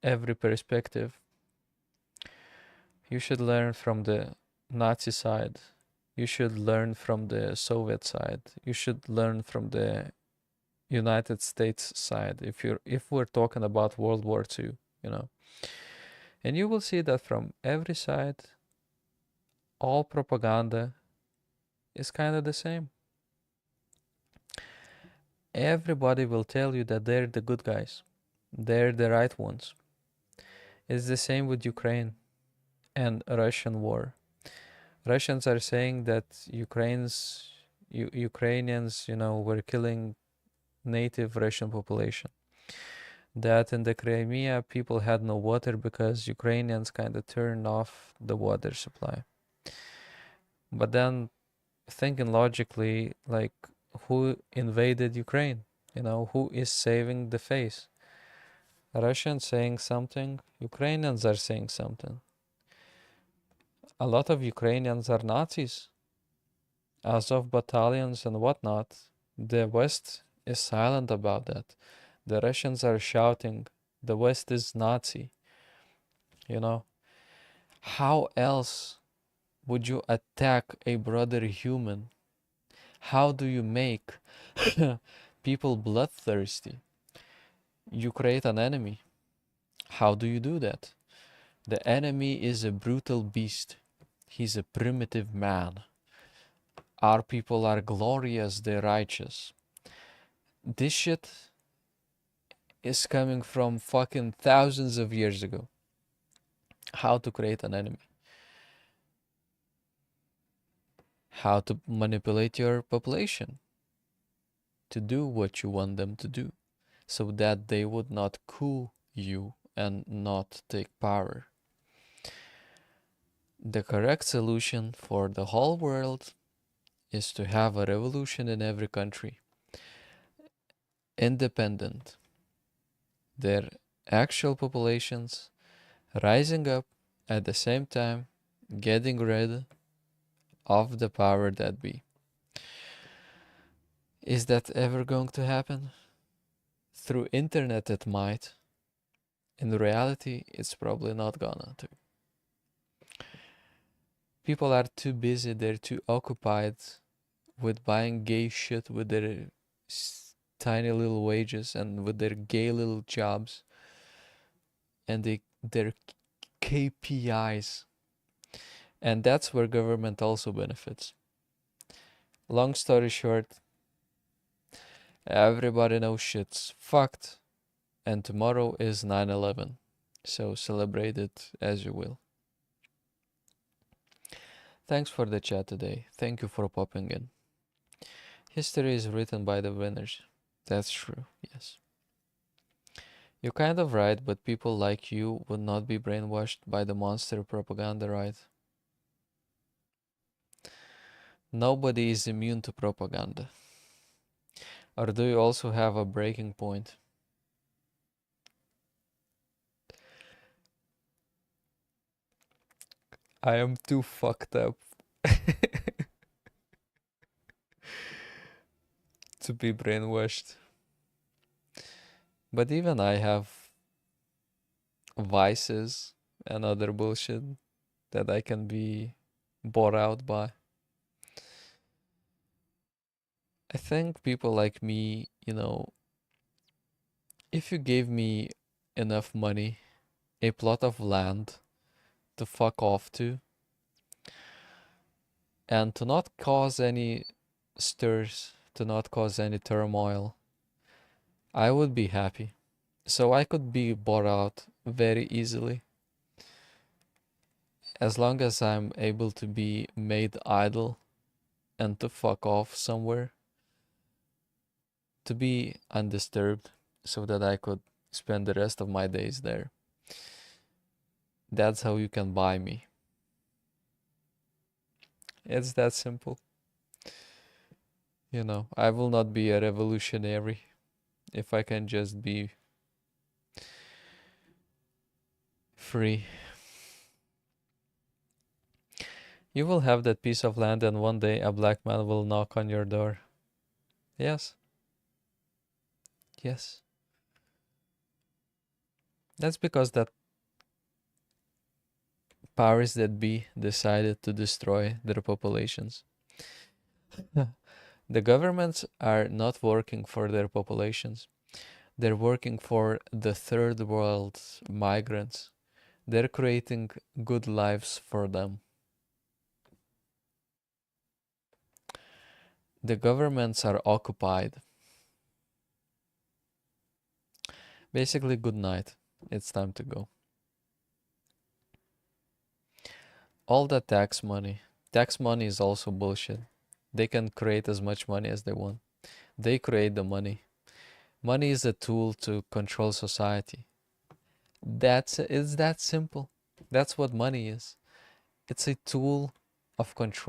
every perspective. You should learn from the Nazi side. You should learn from the Soviet side. You should learn from the United States side. If we're talking about World War II, you know. And you will see that from every side, all propaganda is kind of the same. Everybody will tell you that they're the good guys. They're the right ones. It's the same with Ukraine and Russian war. Russians are saying that Ukrainians, you know, were killing native Russian population. That in the Crimea, people had no water because Ukrainians kind of turned off the water supply. But then, thinking logically, like, who invaded Ukraine? You know, who is saving the face? Russians saying something, Ukrainians are saying something. A lot of Ukrainians are Nazis. Azov battalions and whatnot. The West is silent about that. The Russians are shouting, the West is Nazi. You know, how else would you attack a brother human? How do you make people bloodthirsty? You create an enemy. How do you do that? The enemy is a brutal beast. He's a primitive man. Our people are glorious, they're righteous. This shit is coming from fucking thousands of years ago. How to create an enemy. How to manipulate your population to do what you want them to do, so that they would not coup you and not take power. The correct solution for the whole world is to have a revolution in every country. Independent. Their actual populations rising up at the same time, getting rid of the power that be. Is that ever going to happen? Through internet it might. In reality, it's probably not gonna to. People are too busy, they're too occupied with buying gay shit with their tiny little wages and with their gay little jobs and their KPIs. And that's where government also benefits. Long story short, everybody knows shit's fucked, and tomorrow is 9/11, so celebrate it as you will. Thanks for the chat today. Thank you for popping in. History is written by the winners. That's true, yes. You're kind of right, but people like you would not be brainwashed by the monster propaganda, right? Nobody is immune to propaganda. Or do you also have a breaking point? I am too fucked up to be brainwashed. But even I have vices and other bullshit that I can be bought out by. I think people like me, if you gave me enough money, a plot of land to fuck off to, and to not cause any stirs, to not cause any turmoil, I would be happy. So I could be bought out very easily. As long as I'm able to be made idle and to fuck off somewhere, to be undisturbed so that I could spend the rest of my days there. That's how you can buy me. It's that simple. I will not be a revolutionary if I can just be free. You will have that piece of land and one day a black man will knock on your door. Yes. Yes. That's because that powers that be decided to destroy their populations. The governments are not working for their populations. They're working for the third world migrants. They're creating good lives for them. The governments are occupied. Basically, good night. It's time to go. All the tax money is also bullshit. They can create as much money as they want. They create the money. Money is a tool to control society. It's that simple. That's what money is. It's a tool of control.